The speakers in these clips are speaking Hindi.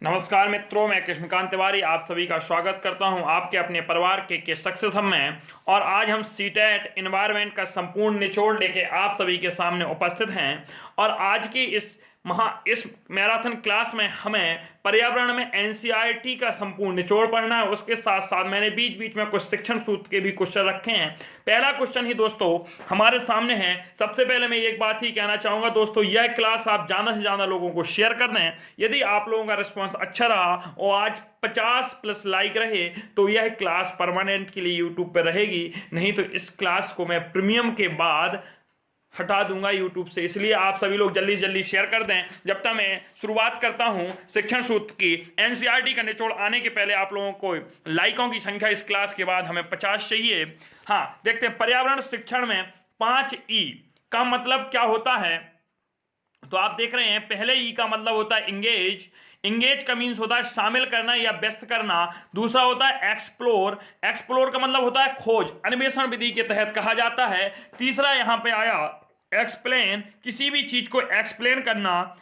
नमस्कार मित्रों, मैं कृष्णकांत तिवारी आप सभी का स्वागत करता हूं आपके अपने परिवार के सक्सेस हम में। और आज हम सीटेट एनवायरनमेंट का संपूर्ण निचोड़ लेके आप सभी के सामने उपस्थित हैं। और आज की इस मैराथन क्लास में हमें पर्यावरण में एनसीईआरटी का संपूर्ण निचोड़ पढ़ना है। उसके साथ साथ मैंने बीच बीच में कुछ शिक्षण सूत्र के भी क्वेश्चन रखे हैं। पहला क्वेश्चन ही दोस्तों हमारे सामने है। सबसे पहले मैं एक बात ही कहना चाहूंगा दोस्तों, यह क्लास आप ज़्यादा से ज़्यादा लोगों को शेयर कर दें। यदि आप लोगों का रिस्पॉन्स अच्छा रहा और आज 50+ लाइक रहे तो यह क्लास परमानेंट के लिए यूट्यूब पर रहेगी, नहीं तो इस क्लास को मैं प्रीमियम के बाद हटा दूंगा यूट्यूब से। इसलिए आप सभी लोग जल्दी जल्दी शेयर कर दें। जब तक मैं शुरुआत करता हूं शिक्षण सूत्र की, एनसीईआरटी का निचोड़ आने के पहले आप लोगों को लाइकों की संख्या इस क्लास के बाद हमें 50 चाहिए। हाँ, देखते हैं पर्यावरण शिक्षण में 5E का मतलब क्या होता है। तो आप देख रहे हैं, पहले ई का मतलब होता है इंगेज। इंगेज का मीन्स होता है शामिल करना या व्यस्त करना। दूसरा होता है एक्सप्लोर। एक्सप्लोर का मतलब होता है खोज, अन्वेषण विधि के तहत कहा जाता है। तीसरा यहां पे आया एक्सप्लेन, किसी भी चीज को एक्सप्लेन करना।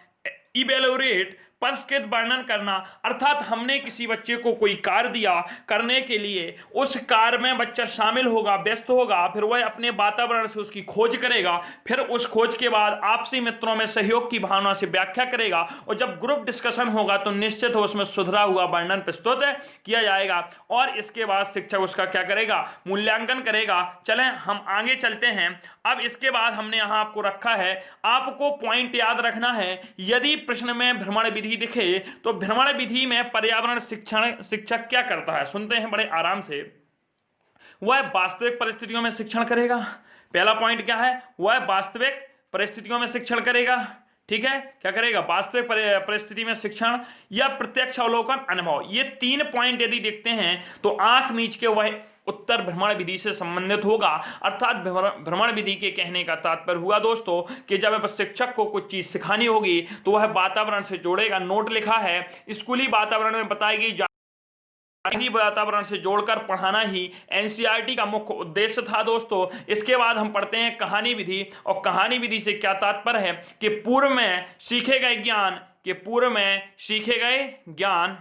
इवेलुएट, परिष्कृत वर्णन करना, अर्थात हमने किसी बच्चे को कोई कार्य दिया करने के लिए, उस कार्य में बच्चा शामिल होगा, व्यस्त होगा, फिर वह अपने वातावरण से उसकी खोज करेगा, फिर उस खोज के बाद आपसी मित्रों में सहयोग की भावना से व्याख्या करेगा, और जब ग्रुप डिस्कशन होगा तो निश्चित हो उसमें सुधरा हुआ वर्णन प्रस्तुत किया जाएगा। और इसके बाद शिक्षक उसका क्या करेगा, मूल्यांकन करेगा। चलें हम आगे चलते हैं। अब इसके बाद हमने यहां आपको रखा है, आपको पॉइंट याद रखना है। यदि प्रश्न में भ्रमण विधि दिखे तो भ्रमण विधि में पर्यावरण शिक्षक क्या करता है, सुनते हैं बड़े आराम से। वह वास्तविक परिस्थितियों में शिक्षण करेगा। पहला पॉइंट क्या है, वह वास्तविक परिस्थितियों में शिक्षण करेगा। ठीक है, क्या करेगा, वास्तविक परिस्थिति में शिक्षण या प्रत्यक्ष अवलोकन अनुभव। ये 3 पॉइंट यदि देखते हैं तो आंख मीच के वह उत्तर भ्रमण विधि से संबंधित होगा। अर्थात भ्रमण विधि के कहने का तात्पर्य हुआ दोस्तों कि जब शिक्षक को कुछ चीज सिखानी होगी तो वह वातावरण से जोड़ेगा। नोट लिखा है, स्कूली वातावरण में बताई गई वातावरण से जोड़कर पढ़ाना ही एनसीईआरटी का मुख्य उद्देश्य था दोस्तों। इसके बाद हम पढ़ते हैं कहानी विधि। और कहानी विधि से क्या तात्पर्य है कि पूर्व में सीखे गए ज्ञान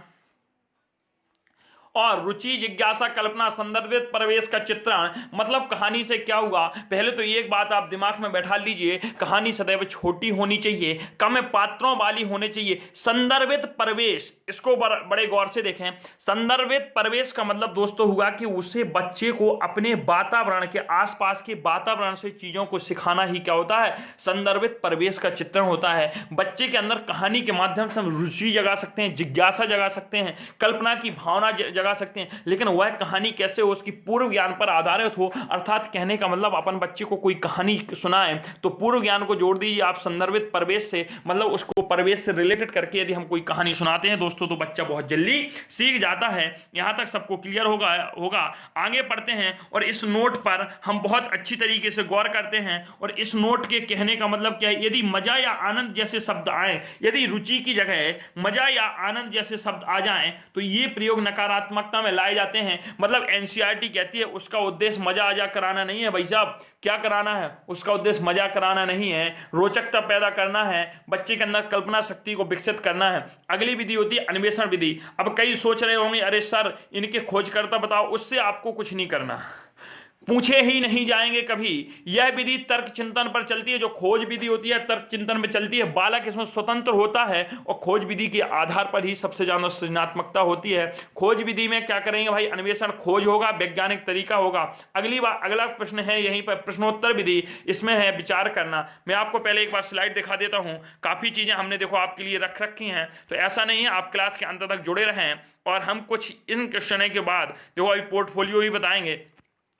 और रुचि, जिज्ञासा, कल्पना, संदर्भित परिवेश का चित्रण। मतलब कहानी से क्या हुआ, पहले तो एक बात आप दिमाग में बैठा लीजिए, कहानी सदैव छोटी होनी चाहिए, कम पात्रों वाली होनी चाहिए। संदर्भित परिवेश, इसको बड़े गौर से देखें। संदर्भित परिवेश का मतलब दोस्तों हुआ कि उसे बच्चे को अपने वातावरण के आसपास के वातावरण से चीजों को सिखाना ही क्या होता है, संदर्भित परिवेश का चित्रण होता है। बच्चे के अंदर कहानी के माध्यम से हम रुचि जगा सकते हैं, जिज्ञासा जगा सकते हैं, कल्पना की भावना जगा सकते हैं, लेकिन वह कहानी कैसे हो, उसकी पूर्व ज्ञान पर आधारित हो। अर्थात कहने का मतलब अपन बच्चे को कोई कहानी सुनाएं तो पूर्व ज्ञान को जोड़ दीजिए आप संदर्भित परिवेश से, मतलब उसको परिवेश से रिलेटेड करके यदि हम कोई कहानी सुनाते हैं दोस्तों तो बच्चा बहुत जल्दी सीख जाता है। यहां तक सबको क्लियर होगा। आगे पढ़ते हैं और इस नोट पर हम बहुत अच्छी तरीके से गौर करते हैं। और इस नोट के कहने का मतलब क्या है, यदि मजा या आनंद जैसे शब्द आए, यदि रुचि की जगह मजा या आनंद जैसे शब्द आ जाएं तो ये प्रयोग नकारात्मकता में लाए जाते हैं। मतलब एनसीईआरटी कहती है उसका उद्देश्य मजा आजा कराना नहीं है भाई साहब। क्या कराना है, उसका उद्देश्य मजा कराना नहीं है, रोचकता पैदा करना है, बच्चे के अंदर कल्पना शक्ति को विकसित करना है। अगली विधि होती है अन्वेषण विधि। अब कई सोच रहे होंगे अरे सर इनके खोजकर्ता बताओ, उससे आपको कुछ नहीं करना, पूछे ही नहीं जाएंगे कभी। यह विधि तर्क चिंतन पर चलती है। जो खोज विधि होती है तर्क चिंतन पर चलती है। बालक इसमें स्वतंत्र होता है और खोज विधि के आधार पर ही सबसे ज्यादा सृजनात्मकता होती है। खोज विधि में क्या करेंगे भाई, अन्वेषण, खोज होगा, वैज्ञानिक तरीका होगा। अगला प्रश्न है यहीं पर प्रश्नोत्तर विधि। इसमें है विचार करना। मैं आपको पहले एक बार स्लाइड दिखा देता हूं। काफी चीजें हमने देखो आपके लिए रख रखी हैं, तो ऐसा नहीं है, आप क्लास के अंत तक जुड़े रहें। और हम कुछ इन क्वेश्चन के बाद देखो अभी पोर्टफोलियो ही बताएंगे।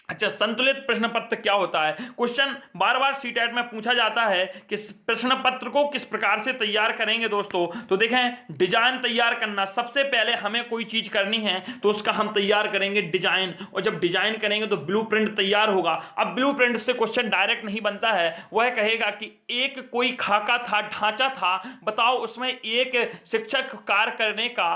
अच्छा, संतुलित प्रश्न पत्र क्या होता है। क्वेश्चन बार बार सीटेट में पूछा जाता है कि प्रश्न पत्र को किस प्रकार से तैयार करेंगे दोस्तों। तो देखें, डिजाइन तैयार करना, सबसे पहले हमें कोई चीज करनी है तो उसका हम तैयार करेंगे डिजाइन, और जब डिजाइन करेंगे तो ब्लूप्रिंट तैयार होगा। अब ब्लूप्रिंट से क्वेश्चन डायरेक्ट नहीं बनता है, वह कहेगा कि एक कोई खाका था, ढांचा था, बताओ उसमें एक शिक्षक कार्य करने का,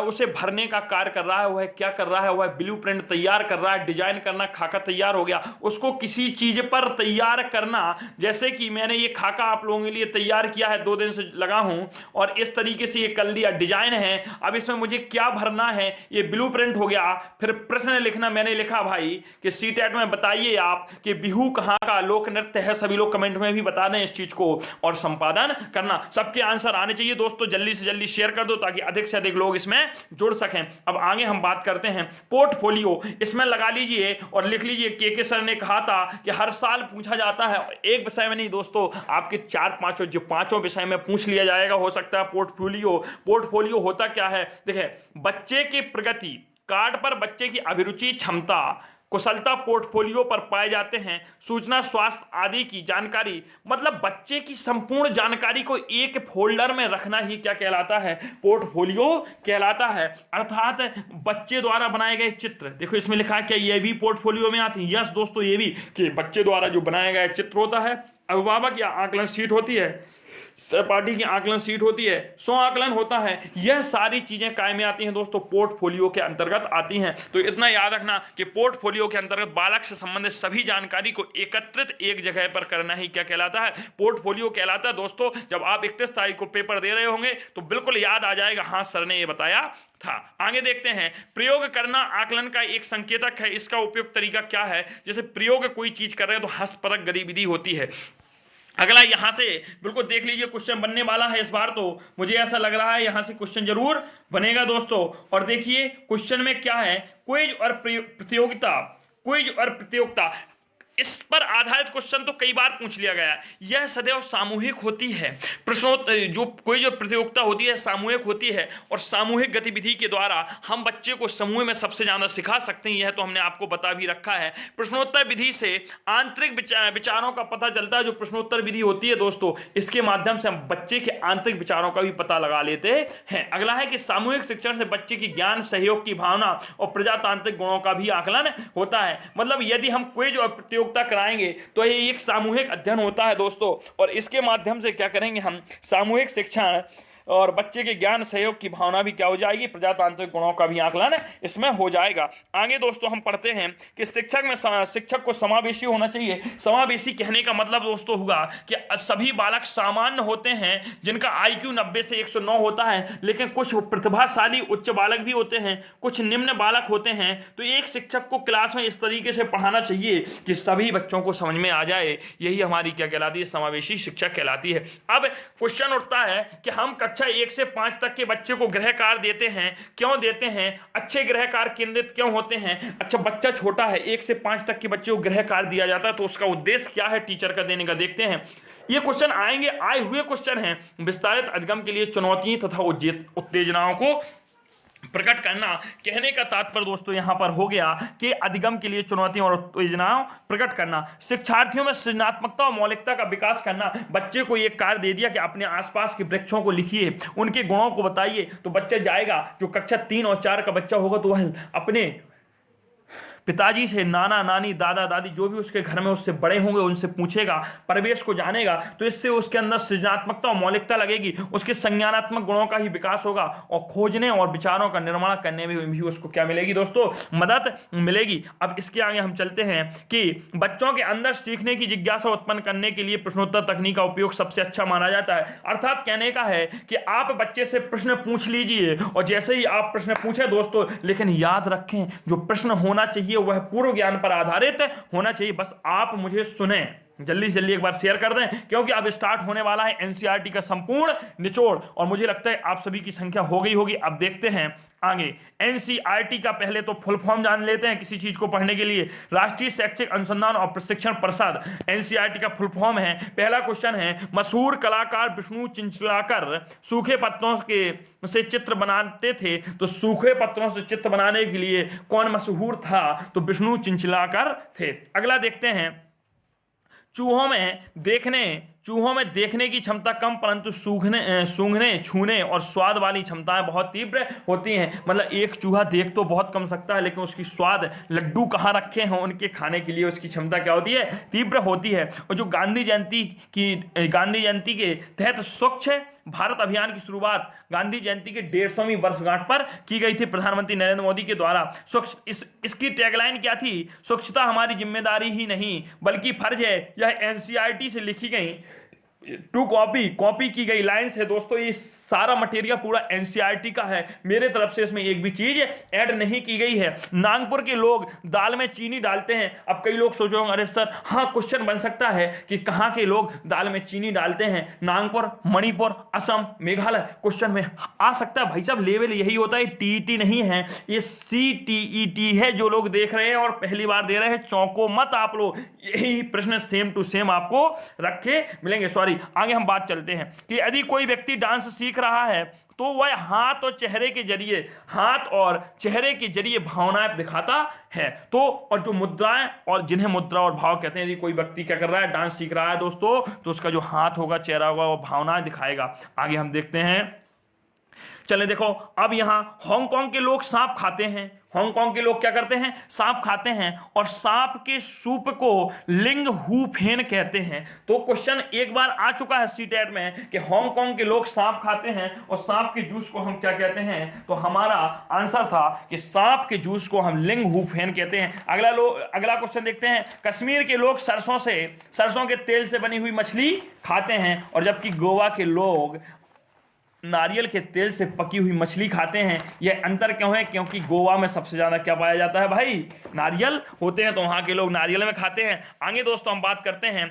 उसे भरने का कार्य कर रहा है, वह क्या कर रहा है, वह ब्लूप्रिंट तैयार कर रहा है। डिजाइन करना, खाका बनाकर तैयार हो गया। उसको किसी चीज पर तैयार करना, जैसे कि मैंने ये खाका आप लोगों के लिए तैयार किया है, 2 दिन से लगा हूं और इस तरीके से ये कर लिया, डिजाइन है, अब इसमें मुझे क्या भरना है, ये ब्लूप्रिंट हो गया। फिर प्रश्न लिखना, मैंने लिखा भाई कि सीटेट में बताइए आप कि बिहू कहाँ का लोक नृत्य है, सभी लोग कमेंट में भी बता दें इस चीज को, और संपादन करना। सबके आंसर आने चाहिए दोस्तों, जल्दी से जल्दी शेयर कर दो ताकि अधिक से अधिक लोग इसमें जुड़ सकें। अब आगे हम बात करते हैं पोर्टफोलियो, इसमें लगा लीजिए और लिख लीजिए के सर ने कहा था कि हर साल पूछा जाता है, एक विषय में नहीं दोस्तों, आपके 4-5 जो 5 विषय में पूछ लिया जाएगा, हो सकता है पोर्टफोलियो। पोर्टफोलियो होता क्या है, देखिए बच्चे की प्रगति कार्ड पर बच्चे की अभिरुचि, क्षमता, कुशलता पोर्टफोलियो पर पाए जाते हैं, सूचना, स्वास्थ्य आदि की जानकारी, मतलब बच्चे की संपूर्ण जानकारी को एक फोल्डर में रखना ही क्या कहलाता है, पोर्टफोलियो कहलाता है। अर्थात बच्चे द्वारा बनाए गए चित्र, देखो इसमें लिखा है क्या ये भी पोर्टफोलियो में आते हैं, यस दोस्तों ये भी, कि बच्चे द्वारा जो बनाया गया चित्र होता है, अभिभावक या आकलन शीट होती है, सहपाठी की आकलन सीट होती है, स्व आकलन होता है, यह सारी चीजें काय में आती हैं दोस्तों, पोर्टफोलियो के अंतर्गत आती हैं। तो इतना याद रखना कि पोर्टफोलियो के अंतर्गत बालक से संबंधित सभी जानकारी को एकत्रित एक जगह पर करना ही क्या कहलाता है, पोर्टफोलियो कहलाता है। दोस्तों जब आप 31 तारीख को पेपर दे रहे होंगे तो बिल्कुल याद आ जाएगा, हाँ सर ने ये बताया था। आगे देखते हैं, प्रयोग करना आकलन का एक संकेतक है, इसका उपयुक्त तरीका क्या है। जैसे प्रयोग कोई चीज कर रहे हैं तो हस्तपरक गतिविधि होती है। अगला यहां से बिल्कुल देख लीजिए, क्वेश्चन बनने वाला है इस बार, तो मुझे ऐसा लग रहा है यहां से क्वेश्चन जरूर बनेगा दोस्तों। और देखिए क्वेश्चन में क्या है, क्विज और प्रतियोगिता, क्विज और प्रतियोगिता, इस पर आधारित क्वेश्चन तो कई बार पूछ लिया गया। यह सदैव सामूहिक होती है, जो प्रतियोगिता होती है सामूहिक होती है, और सामूहिक गतिविधि के द्वारा हम बच्चे को समूह में सबसे ज्यादा सिखा सकते हैं, यह तो हमने आपको बता भी रखा है। प्रश्नोत्तर विधि से आंतरिक विचारों का पता चलता है, जो प्रश्नोत्तर विधि होती है दोस्तों, इसके माध्यम से हम बच्चे के आंतरिक विचारों का भी पता लगा लेते हैं। अगला है कि सामूहिक शिक्षण से बच्चे की ज्ञान, सहयोग की भावना और प्रजातांत्रिक गुणों का भी आकलन होता है। मतलब यदि हम क्विज और प्रतियोगिता कराएंगे तो ये एक सामूहिक अध्ययन होता है दोस्तों, और इसके माध्यम से क्या करेंगे हम, सामूहिक शिक्षण और बच्चे के ज्ञान, सहयोग की भावना भी क्या हो जाएगी, प्रजातांत्रिक गुणों का भी आकलन इसमें हो जाएगा। आगे दोस्तों हम पढ़ते हैं कि शिक्षक को समावेशी होना चाहिए। समावेशी कहने का मतलब दोस्तों होगा कि सभी बालक सामान्य होते हैं, जिनका IQ 90 से 109 होता है, लेकिन कुछ प्रतिभाशाली उच्च बालक भी होते हैं, कुछ निम्न बालक होते हैं। तो एक शिक्षक को क्लास में इस तरीके से पढ़ाना चाहिए कि सभी बच्चों को समझ में आ जाए, यही हमारी क्या कहलाती है, समावेशी शिक्षा कहलाती है। अब क्वेश्चन उठता है कि हम कक्षा 1 से 5 तक के बच्चे को गृह कार्य देते हैं, क्यों देते हैं, अच्छे गृह कार्य केंद्रित क्यों होते हैं। अच्छा बच्चा छोटा है, 1 से 5 तक के बच्चे को गृह कार्य दिया जाता है, तो उसका उद्देश्य क्या है टीचर का देने का, देखते हैं। ये क्वेश्चन आएंगे, आए हुए क्वेश्चन हैं। विस्तारित अधिगम के लिए चुनौतियां तथा उत्तेजनाओं को प्रकट करना, कहने का तात्पर्य दोस्तों यहां पर हो गया कि अधिगम के लिए चुनौतियों और उत्तेजनाओं प्रकट करना, शिक्षार्थियों में सृजनात्मकता और मौलिकता का विकास करना। बच्चे को एक कार्य दे दिया कि अपने आसपास के वृक्षों को लिखिए, उनके गुणों को बताइए, तो बच्चा जाएगा, जो कक्षा 3 और 4 का बच्चा होगा तो वह अपने पिताजी से, नाना नानी, दादा दादी, जो भी उसके घर में उससे बड़े होंगे उनसे पूछेगा, परिवेश को जानेगा, तो इससे उसके अंदर सृजनात्मकता और मौलिकता लगेगी, उसके संज्ञानात्मक गुणों का ही विकास होगा, और खोजने और विचारों का निर्माण करने में भी उसको क्या मिलेगी दोस्तों, मदद मिलेगी। अब इसके आगे हम चलते हैं कि बच्चों के अंदर सीखने की जिज्ञासा उत्पन्न करने के लिए प्रश्नोत्तर तकनीक का उपयोग सबसे अच्छा माना जाता है। अर्थात कहने का है कि आप बच्चे से प्रश्न पूछ लीजिए, और जैसे ही आप प्रश्न पूछे दोस्तों, लेकिन याद रखें जो प्रश्न होना चाहिए वह पूर्व ज्ञान पर आधारित होना चाहिए। बस आप मुझे सुने, जल्दी से जल्दी एक बार शेयर कर दें, क्योंकि अब स्टार्ट होने वाला है एनसीईआरटी का संपूर्ण निचोड़, और मुझे लगता है आप सभी की संख्या हो गई होगी। अब देखते हैं आगे एनसीईआरटी का पहले तो फुल फॉर्म जान लेते हैं किसी चीज को पढ़ने के लिए। राष्ट्रीय शैक्षिक अनुसंधान और प्रशिक्षण परिषद, एनसीईआरटी का फुल फॉर्म है। पहला क्वेश्चन है, मशहूर कलाकार विष्णु चिंचलाकर सूखे पत्तों से चित्र बनाते थे, तो सूखे पत्तों से चित्र बनाने के लिए कौन मशहूर था, तो विष्णु चिंचलाकर थे। अगला देखते हैं, चूहों में देखने चूहों में देखने की क्षमता कम परंतु सूंघने छूने और स्वाद वाली क्षमताएं बहुत तीव्र होती हैं। मतलब एक चूहा देख तो बहुत कम सकता है, लेकिन उसकी स्वाद लड्डू कहाँ रखे हैं उनके खाने के लिए उसकी क्षमता क्या होती है, तीव्र होती है। और जो गांधी जयंती के तहत स्वच्छ भारत अभियान की शुरुआत गांधी जयंती के 150वीं वर्षगांठ पर की गई थी प्रधानमंत्री नरेंद्र मोदी के द्वारा। इसकी टैगलाइन क्या थी, स्वच्छता हमारी जिम्मेदारी ही नहीं बल्कि फर्ज है। यह एनसीईआरटी से लिखी गई टू कॉपी की गई लाइंस है दोस्तों। ये सारा मटेरियल पूरा एनसीईआरटी का है, मेरे तरफ से इसमें एक भी चीज ऐड नहीं की गई है। नागपुर के लोग दाल में चीनी डालते हैं। अब कई लोग सोचोगे अरे सर, हाँ क्वेश्चन बन सकता है कि कहाँ के लोग दाल में चीनी डालते हैं, नागपुर, मणिपुर, असम, मेघालय, क्वेश्चन में आ सकता है। भाई साहब लेवल यही होता है, टीईटी नहीं है, ये CTET है। जो लोग देख रहे हैं और पहली बार दे रहे हैं, चौंको मत आप लोग, यही प्रश्न सेम टू सेम आपको रखे मिलेंगे। सॉरी, आगे हम बात चलते हैं कि यदि कोई व्यक्ति डांस सीख रहा है तो वह हाथ और चेहरे के जरिए भावनाएं दिखाता है। तो और जो मुद्राएं और जिन्हें मुद्रा और भाव कहते हैं, यदि कोई व्यक्ति क्या कर रहा है, डांस सीख रहा है दोस्तों, तो उसका जो हाथ होगा, चेहरा होगा, वो भावनाएं दिखाएगा। आगे हम देखते हैं, चले देखो, अब यहां हांगकांग के लोग सांप खाते हैं। हांगकांग के लोग क्या करते हैं, सांप खाते हैं और सांप के सूप को लिंग हु फेन कहते हैं। तो क्वेश्चन एक बार आ चुका है सीटेट में कि हांगकांग के लोग सांप खाते हैं और सांप के जूस को हम क्या कहते हैं, तो हमारा आंसर था कि सांप के जूस को हम लिंग हु फेन कहते हैं। अगला क्वेश्चन देखते हैं, कश्मीर के लोग सरसों के तेल से बनी हुई मछली खाते हैं और जबकि गोवा के लोग नारियल के तेल से पकी हुई मछली खाते हैं। यह अंतर क्यों है, क्योंकि गोवा में सबसे ज्यादा क्या पाया जाता है भाई, नारियल होते हैं, तो वहां के लोग नारियल में खाते हैं। आगे दोस्तों हम बात करते हैं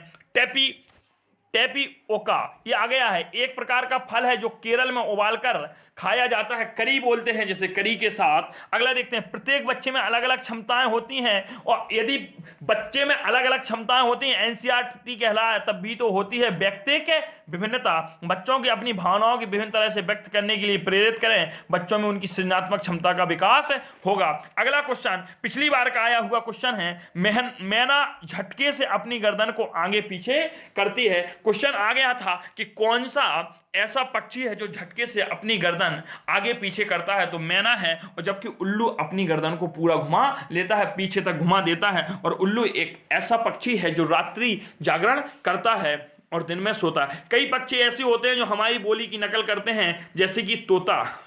टेपिओका, ये आ गया है, एक प्रकार का फल है जो केरल में उबालकर खाया जाता है, करी बोलते हैं जैसे करी के साथ। अगला देखते हैं, प्रत्येक बच्चे में अलग अलग क्षमताएं होती हैं और यदि बच्चे में अलग अलग क्षमताएं होती हैं, एनसीईआरटी कहलाए, तब भी तो होती है व्यक्तित्व विभिन्नता। बच्चों की अपनी भावनाओं की विभिन्न तरह से व्यक्त करने के लिए प्रेरित करें, बच्चों में उनकी सृजनात्मक क्षमता का विकास होगा। अगला क्वेश्चन पिछली बार का आया हुआ क्वेश्चन है, मैना झटके से अपनी गर्दन को आगे पीछे करती है। क्वेश्चन आ गया था कि कौन सा ऐसा पक्षी है जो झटके से अपनी गर्दन आगे पीछे करता है, तो मैना है। और जबकि उल्लू अपनी गर्दन को पूरा घुमा लेता है, पीछे तक घुमा देता है। और उल्लू एक ऐसा पक्षी है जो रात्रि जागरण करता है और दिन में सोता है। कई पक्षी ऐसे होते हैं जो हमारी बोली की नकल करते हैं, जैसे कि तोता।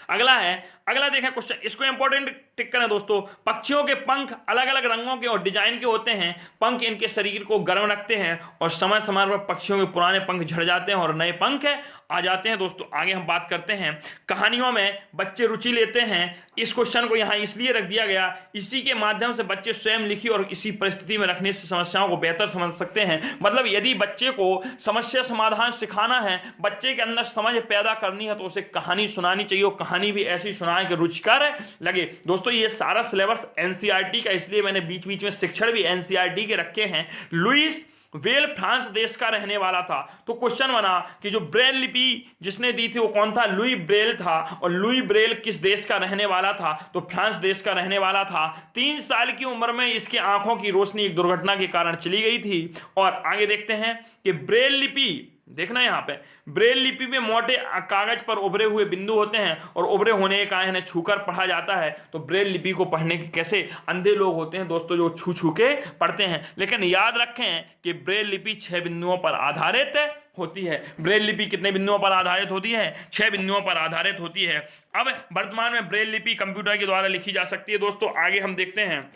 अगला देखें क्वेश्चन, इसको इंपॉर्टेंट टिक करें दोस्तों। पक्षियों के पंख अलग अलग रंगों के और डिजाइन के होते हैं। पंख इनके शरीर को गर्म रखते हैं और समय समय पर पक्षियों के पुराने पंख झड़ जाते हैं और नए पंख आ जाते हैं। दोस्तों आगे हम बात करते हैं, कहानियों में बच्चे रुचि लेते हैं। इस क्वेश्चन को यहाँ इसलिए रख दिया गया, इसी के माध्यम से बच्चे स्वयं लिखी और इसी परिस्थिति में रखने से समस्याओं को बेहतर समझ सकते हैं। मतलब यदि बच्चे को समस्या समाधान सिखाना है, बच्चे के अंदर समझ पैदा करनी है, तो उसे कहानी सुनानी चाहिए और कहानी भी ऐसी सुनाए कि रुचिकर लगे। दोस्तों ये सारा सिलेबस एनसीईआरटी का, इसलिए मैंने बीच बीच में शिक्षण भी एनसीईआरटी के रखे हैं। लुईस वेल फ्रांस देश का रहने वाला था। तो क्वेश्चन बना कि जो ब्रेल लिपि जिसने दी थी वो कौन था, लुई ब्रेल था। और लुई ब्रेल किस देश का रहने वाला था, तो फ्रांस देश का रहने वाला था। 3 साल की उम्र में इसकी आंखों की रोशनी एक दुर्घटना के कारण चली गई थी। और आगे देखते हैं कि ब्रेल लिपि, देखना यहाँ पे, ब्रेल लिपि में मोटे कागज पर उभरे हुए बिंदु होते हैं और उभरे होने के कारण इन्हें छूकर पढ़ा जाता है। तो ब्रेल लिपि को पढ़ने के कैसे अंधे लोग होते हैं दोस्तों, जो छू छू के पढ़ते हैं। लेकिन याद रखें कि ब्रेल लिपि 6 बिंदुओं पर आधारित होती है। ब्रेल लिपि कितने बिंदुओं पर आधारित होती है, 6 बिंदुओं पर आधारित होती है। अब वर्तमान में ब्रेल लिपि कंप्यूटर के द्वारा लिखी जा सकती है। दोस्तों आगे हम देखते हैं,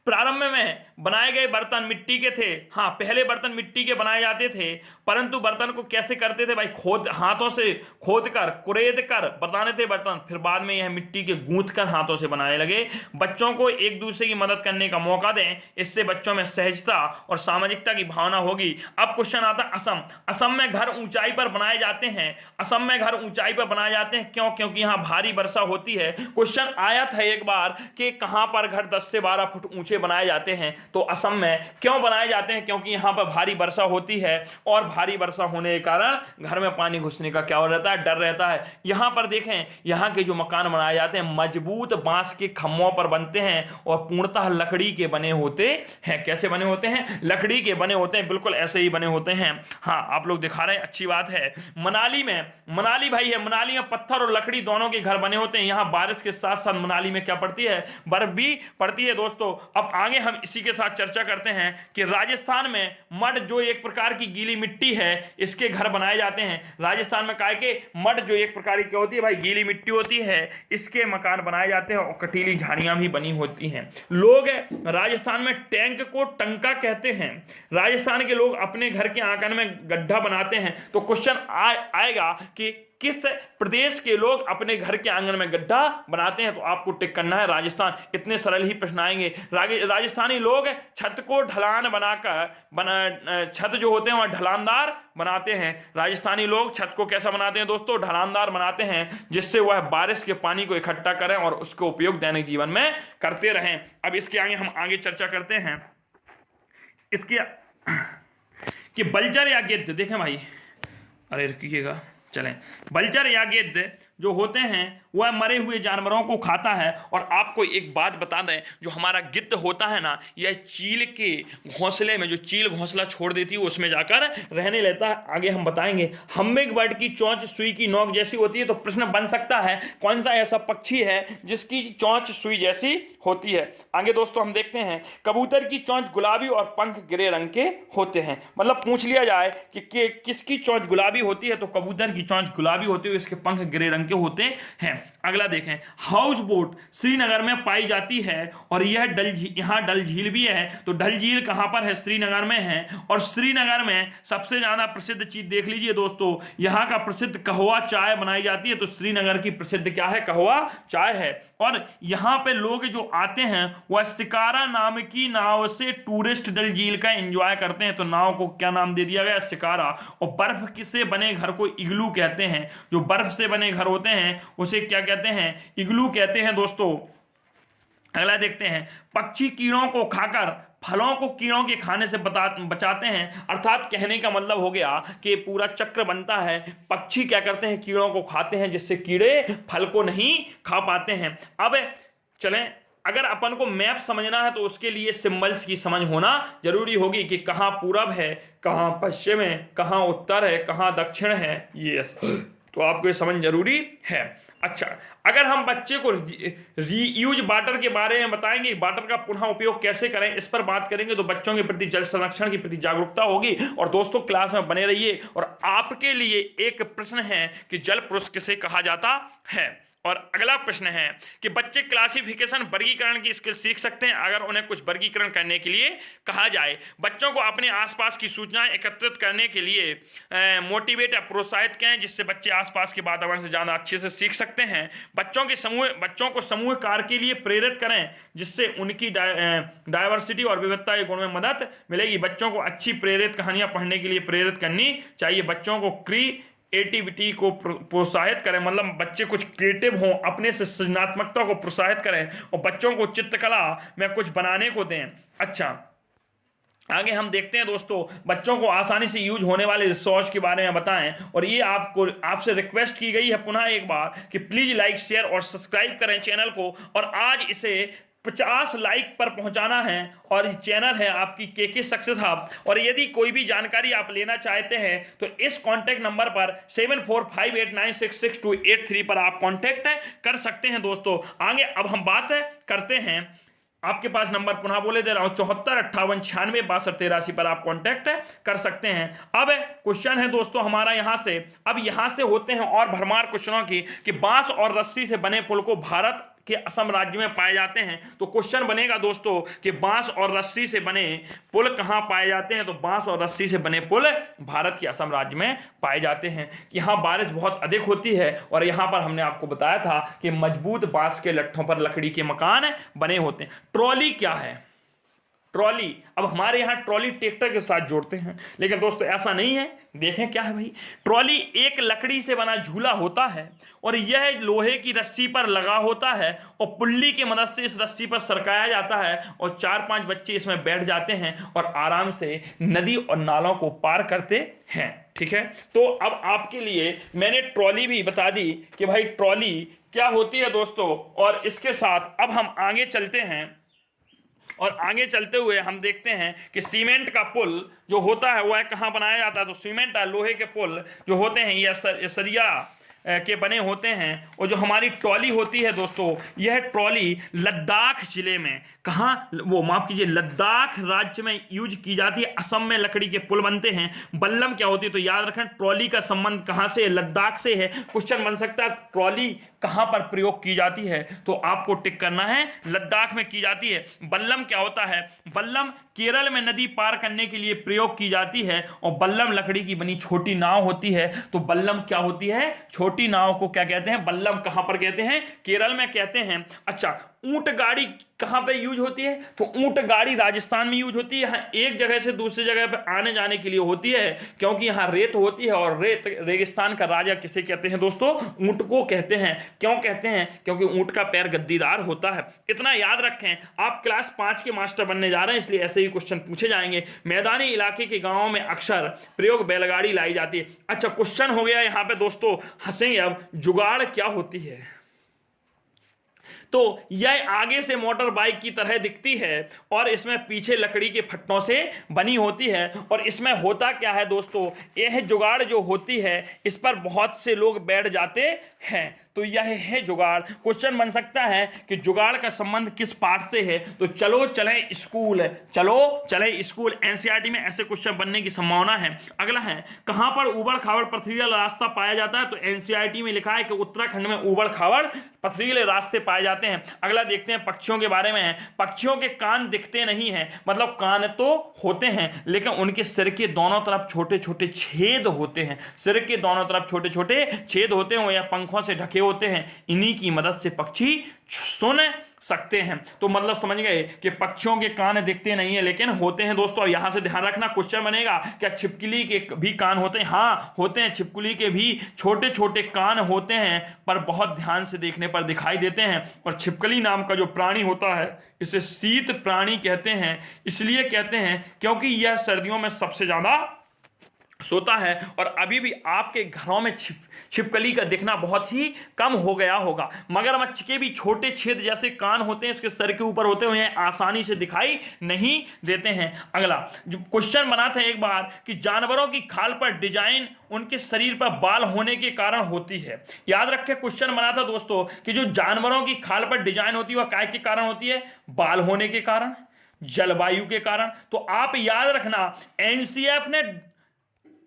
प्रारंभ में बनाए गए बर्तन मिट्टी के थे। हाँ, पहले बर्तन मिट्टी के बनाए जाते थे, परंतु बर्तन को कैसे करते थे भाई, हाथों से खोद कर कुरेद कर बनाने थे बर्तन। फिर बाद में यह मिट्टी के गूंथ कर हाथों से बनाने लगे। बच्चों को एक दूसरे की मदद करने का मौका दें, इससे बच्चों में सहजता और सामाजिकता की भावना होगी। अब क्वेश्चन आता है असम। असम में घर ऊंचाई पर बनाए जाते हैं। असम में घर ऊंचाई पर बनाए जाते हैं क्यों, क्योंकि यहाँ भारी वर्षा होती है। क्वेश्चन आया था एक बार कि कहां पर घर 10 से 12 फुट ऊंचे बनाए जाते हैं, तो असम में क्यों बनाए जाते हैं, क्योंकि यहां पर भारी वर्षा होती है और भारी वर्षा होने के कारण घर में पानी घुसने का क्या हो रहता है, डर रहता है। यहाँ पर देखें, यहाँ के जो मकान बनाए जाते हैं मजबूत बांस के खम्भों पर बनते हैं और पूर्णतः लकड़ी के बने होते हैं। कैसे बने होते हैं? लकड़ी के बने होते हैं, बिल्कुल ऐसे ही बने होते हैं। हाँ, आप लोग दिखा रहे हैं, अच्छी बात है। मनाली भाई है, मनाली में पत्थर और लकड़ी दोनों के घर बने होते हैं। यहाँ बारिश के साथ साथ मनाली में क्या पड़ती है? बर्फ भी पड़ती है दोस्तों। अब आगे हम इसी के साथ चर्चा करते हैं कि राजस्थान में मड जो एक प्रकार की गीली मिट्टी है, इसके घर बनाए जाते हैं। राजस्थान में काय के मड जो एक प्रकार की क्या होती है भाई? गीली मिट्टी होती है, इसके मकान बनाए जाते हैं और कटीली झाड़ियां भी बनी होती हैं। लोग राजस्थान में टैंक को टंका कहते हैं। राजस्थान के लोग अपने घर के आंगन में गड्ढा बनाते हैं। तो क्वेश्चन आएगा कि किस प्रदेश के लोग अपने घर के आंगन में गड्ढा बनाते हैं? तो आपको टिक करना है राजस्थान। इतने सरल ही प्रश्न आएंगे। राजस्थानी लोग छत को ढलान बनाकर छत जो होते हैं वह ढलानदार बनाते हैं। राजस्थानी लोग छत को कैसा बनाते हैं दोस्तों? ढलानदार बनाते हैं, जिससे वह बारिश के पानी को इकट्ठा करें और उसको उपयोग दैनिक जीवन में करते रहें। अब इसके आगे हम आगे चर्चा करते हैं इसके कि बलचर या गिद्ध। देखें भाई, अरे रुकिएगा, चलें। बलचर या गिद्ध जो होते हैं वह मरे हुए जानवरों को खाता है। और आपको एक बात बता दें, जो हमारा गिद्ध होता है ना, यह चील के घोंसले में, जो चील घोंसला छोड़ देती है उसमें जाकर रहने लेता है। आगे हम बताएंगे। हम्मिंग बर्ड की चोंच सुई की नोक जैसी होती है। तो प्रश्न बन सकता है कौन सा ऐसा पक्षी है जिसकी चोंच सुई जैसी होती है? आगे दोस्तों हम देखते हैं, कबूतर की चोंच गुलाबी और पंख ग्रे रंग के होते हैं। मतलब पूछ लिया जाए कि किसकी चोंच गुलाबी होती है, तो कबूतर की चोंच गुलाबी होती है, इसके पंख ग्रे रंग के होते हैं। अगला देखें, हाउस बोट श्रीनगर में पाई जाती है और यह यहाँ डल झील भी है। तो डल झील कहां पर है? श्रीनगर में है। और श्रीनगर में सबसे ज्यादा प्रसिद्ध चीज देख लीजिए दोस्तों, यहाँ का प्रसिद्ध कहवा चाय बनाई जाती है। तो श्रीनगर की प्रसिद्ध क्या है? कहवा चाय है। और यहाँ पे लोग जो आते हैं वह शिकारा नाम की नाव से टूरिस्ट डल झील का एंजॉय करते हैं। तो नाव को क्या नाम दे दिया गया? शिकारा। और बर्फ से बने घर को इग्लू कहते हैं। जो बर्फ से बने घर होते हैं उसे क्या कहते हैं? इग्लू कहते हैं दोस्तों। अगला देखते हैं, पक्षी कीड़ों को खाकर फलों को कीड़ों के खाने से बचाते हैं। अर्थात कहने का मतलब हो गया कि पूरा चक्र बनता है। पक्षी क्या करते हैं? कीड़ों को खाते हैं, जिससे कीड़े फल को नहीं खा पाते हैं। अब चलें, अगर अपन को मैप समझना है तो उसके लिए सिंबल्स की समझ होना जरूरी होगी कि कहाँ पूरब है, कहाँ पश्चिम है, कहाँ उत्तर है, कहाँ दक्षिण है। यस, तो आपको ये समझ जरूरी है। अच्छा, अगर हम बच्चे को रीयूज वाटर के बारे में बताएंगे, वाटर का पुनः उपयोग कैसे करें, इस पर बात करेंगे, तो बच्चों के प्रति जल संरक्षण के प्रति जागरूकता होगी। और दोस्तों क्लास में बने रहिए। और आपके लिए एक प्रश्न है कि जल पुरुष किसे कहा जाता है। और अगला प्रश्न है कि बच्चे क्लासिफिकेशन वर्गीकरण की स्किल सीख सकते हैं अगर उन्हें कुछ वर्गीकरण करने के लिए कहा जाए। बच्चों को अपने आसपास की सूचनाएं एकत्रित करने के लिए मोटिवेट या प्रोत्साहित करें, जिससे बच्चे आसपास के वातावरण से ज़्यादा अच्छे से सीख सकते हैं। बच्चों को समूह कार्य के लिए प्रेरित करें, जिससे उनकी डायवर्सिटी और विविधता के गुण में मदद मिलेगी। बच्चों को अच्छी प्रेरित कहानियां पढ़ने के लिए प्रेरित करनी चाहिए। बच्चों को क्रिएटिविटी को प्रोत्साहित करें, मतलब बच्चे कुछ क्रिएटिव हों, अपने से सृजनात्मकता को प्रोत्साहित करें और बच्चों को चित्रकला में कुछ बनाने को दें। अच्छा, आगे हम देखते हैं दोस्तों, बच्चों को आसानी से यूज होने वाले रिसोर्स के बारे में बताएं। और ये आपसे रिक्वेस्ट की गई है पुनः एक बार कि प्लीज लाइक, शेयर और सब्सक्राइब करें चैनल को। और आज इसे 50 लाइक पर पहुंचाना है। और चैनल है आपकी केके सक्सेस हब। और यदि कोई भी जानकारी आप लेना चाहते हैं तो इस कांटेक्ट नंबर पर 7458966283 पर आप कांटेक्ट कर सकते हैं दोस्तों। आगे अब हम बात करते हैं, आपके पास नंबर पुनः बोले दे रहा हूं, 7458966283 पर आप कांटेक्ट कर सकते हैं। अब क्वेश्चन है दोस्तों हमारा यहां से होते हैं और भरमार क्वेश्चनों की कि बांस और रस्सी से बने पुल को भारत के असम राज्य में पाए जाते हैं। तो क्वेश्चन बनेगा दोस्तों कि बांस और रस्सी से बने पुल कहां पाए जाते हैं? तो बांस और रस्सी से बने पुल भारत के असम राज्य में पाए जाते हैं। यहाँ बारिश बहुत अधिक होती है और यहाँ पर हमने आपको बताया था कि मजबूत बांस के लट्ठों पर लकड़ी के मकान बने होते हैं। ट्रॉली क्या है? ट्रॉली। अब हमारे यहाँ ट्रॉली ट्रैक्टर के साथ जोड़ते हैं, लेकिन दोस्तों ऐसा नहीं है। देखें क्या है भाई, ट्रॉली एक लकड़ी से बना झूला होता है और यह लोहे की रस्सी पर लगा होता है और पुल्ली की मदद से इस रस्सी पर सरकाया जाता है और 4-5 बच्चे इसमें बैठ जाते हैं और आराम से नदी और नालों को पार करते हैं। ठीक है, तो अब आपके लिए मैंने ट्रॉली भी बता दी कि भाई ट्रॉली क्या होती है दोस्तों। और इसके साथ अब हम आगे चलते हैं और आगे चलते हुए हम देखते हैं कि सीमेंट का पुल जो होता है वह कहाँ बनाया जाता है। तो सीमेंट लोहे के पुल जो होते हैं ये सरिया के बने होते हैं। और जो हमारी ट्रॉली होती है दोस्तों, यह ट्रॉली लद्दाख जिले में, कहाँ, वो माफ कीजिए, लद्दाख राज्य में यूज की जाती है। असम में लकड़ी के पुल बनते हैं। बल्लम क्या होती है, तो याद रखें ट्रॉली का संबंध कहाँ से है, लद्दाख से है। क्वेश्चन बन सकता है ट्रॉली कहाँ पर प्रयोग की जाती है, तो आपको टिक करना है लद्दाख में की जाती है। बल्लम क्या होता है, बल्लम केरल में नदी पार करने के लिए प्रयोग की जाती है और बल्लम लकड़ी की बनी छोटी नाव होती है। तो बल्लम क्या होती है, छोटी नाव को क्या कहते हैं, बल्लम। कहां पर कहते हैं, केरल में कहते हैं। अच्छा, ऊंट गाड़ी कहां पे यूज होती है, तो ऊंट गाड़ी राजस्थान में यूज होती है। यहाँ एक जगह से दूसरी जगह पे आने जाने के लिए होती है, क्योंकि यहाँ रेत होती है और रेगिस्तान का राजा किसे कहते हैं दोस्तों, ऊंट को कहते हैं। क्यों कहते हैं, क्योंकि ऊंट का पैर गद्दीदार होता है। इतना याद रखें, आप क्लास 5 के मास्टर बनने जा रहे हैं, इसलिए ऐसे ही क्वेश्चन पूछे जाएंगे। मैदानी इलाके के गांवों में अक्सर प्रयोग बैलगाड़ी लाई जाती है। अच्छा, क्वेश्चन हो गया यहाँ पे दोस्तों, हंसेंगे अब, जुगाड़ क्या होती है। तो यह आगे से मोटर बाइक की तरह दिखती है और इसमें पीछे लकड़ी के फट्टों से बनी होती है। और इसमें होता क्या है दोस्तों, यह जुगाड़ जो होती है इस पर बहुत से लोग बैठ जाते हैं, तो यह है जुगाड़। क्वेश्चन बन सकता है कि जुगाड़ का संबंध किस पाठ से है, तो चलो चलें स्कूल, चलो चलें स्कूल। एनसीईआरटी में ऐसे क्वेश्चन बनने की संभावना है। अगला है, कहां पर ऊबड़ खाबड़ पथरीला रास्ता पाया जाता है, तो एनसीईआरटी में लिखा है कि उत्तराखंड में ऊबड़ खाबड़ पथरीले रास्ते पाए जाते हैं। अगला देखते हैं पक्षियों के बारे में है। पक्षियों के कान दिखते नहीं हैं, मतलब कान तो होते हैं लेकिन उनके सिर के दोनों तरफ छोटे छोटे छेद होते हैं। सिर के दोनों तरफ छोटे छोटे छेद होते हैं या पंखों से ढके होते हैं। इन्हीं की मदद से पक्षी सुन सकते हैं। तो मतलब समझ गए कि पक्षियों के कान दिखते नहीं है लेकिन होते हैं दोस्तों। और यहां से ध्यान रखना, क्वेश्चन बनेगा क्या छिपकली के भी कान होते हैं, हाँ होते हैं। छिपकली के भी छोटे छोटे कान होते हैं पर बहुत ध्यान से देखने पर दिखाई देते हैं। और छिपकली नाम का जो प्राणी होता है इसे शीत प्राणी कहते हैं। इसलिए कहते हैं क्योंकि यह सर्दियों में सबसे ज्यादा सोता है। और अभी भी आपके घरों में छिपकली का दिखना बहुत ही कम हो गया होगा। मगरमच्छ के भी छोटे छेद जैसे कान होते हैं, इसके सर के ऊपर होते हुए आसानी से दिखाई नहीं देते हैं। अगला जो क्वेश्चन बना था एक बार कि जानवरों की खाल पर डिजाइन उनके शरीर पर बाल होने के कारण होती है। याद रखें, क्वेश्चन बना था दोस्तों कि जो जानवरों की खाल पर डिजाइन होती है वह काय के कारण होती है, बाल होने के कारण, जलवायु के कारण। तो आप याद रखना,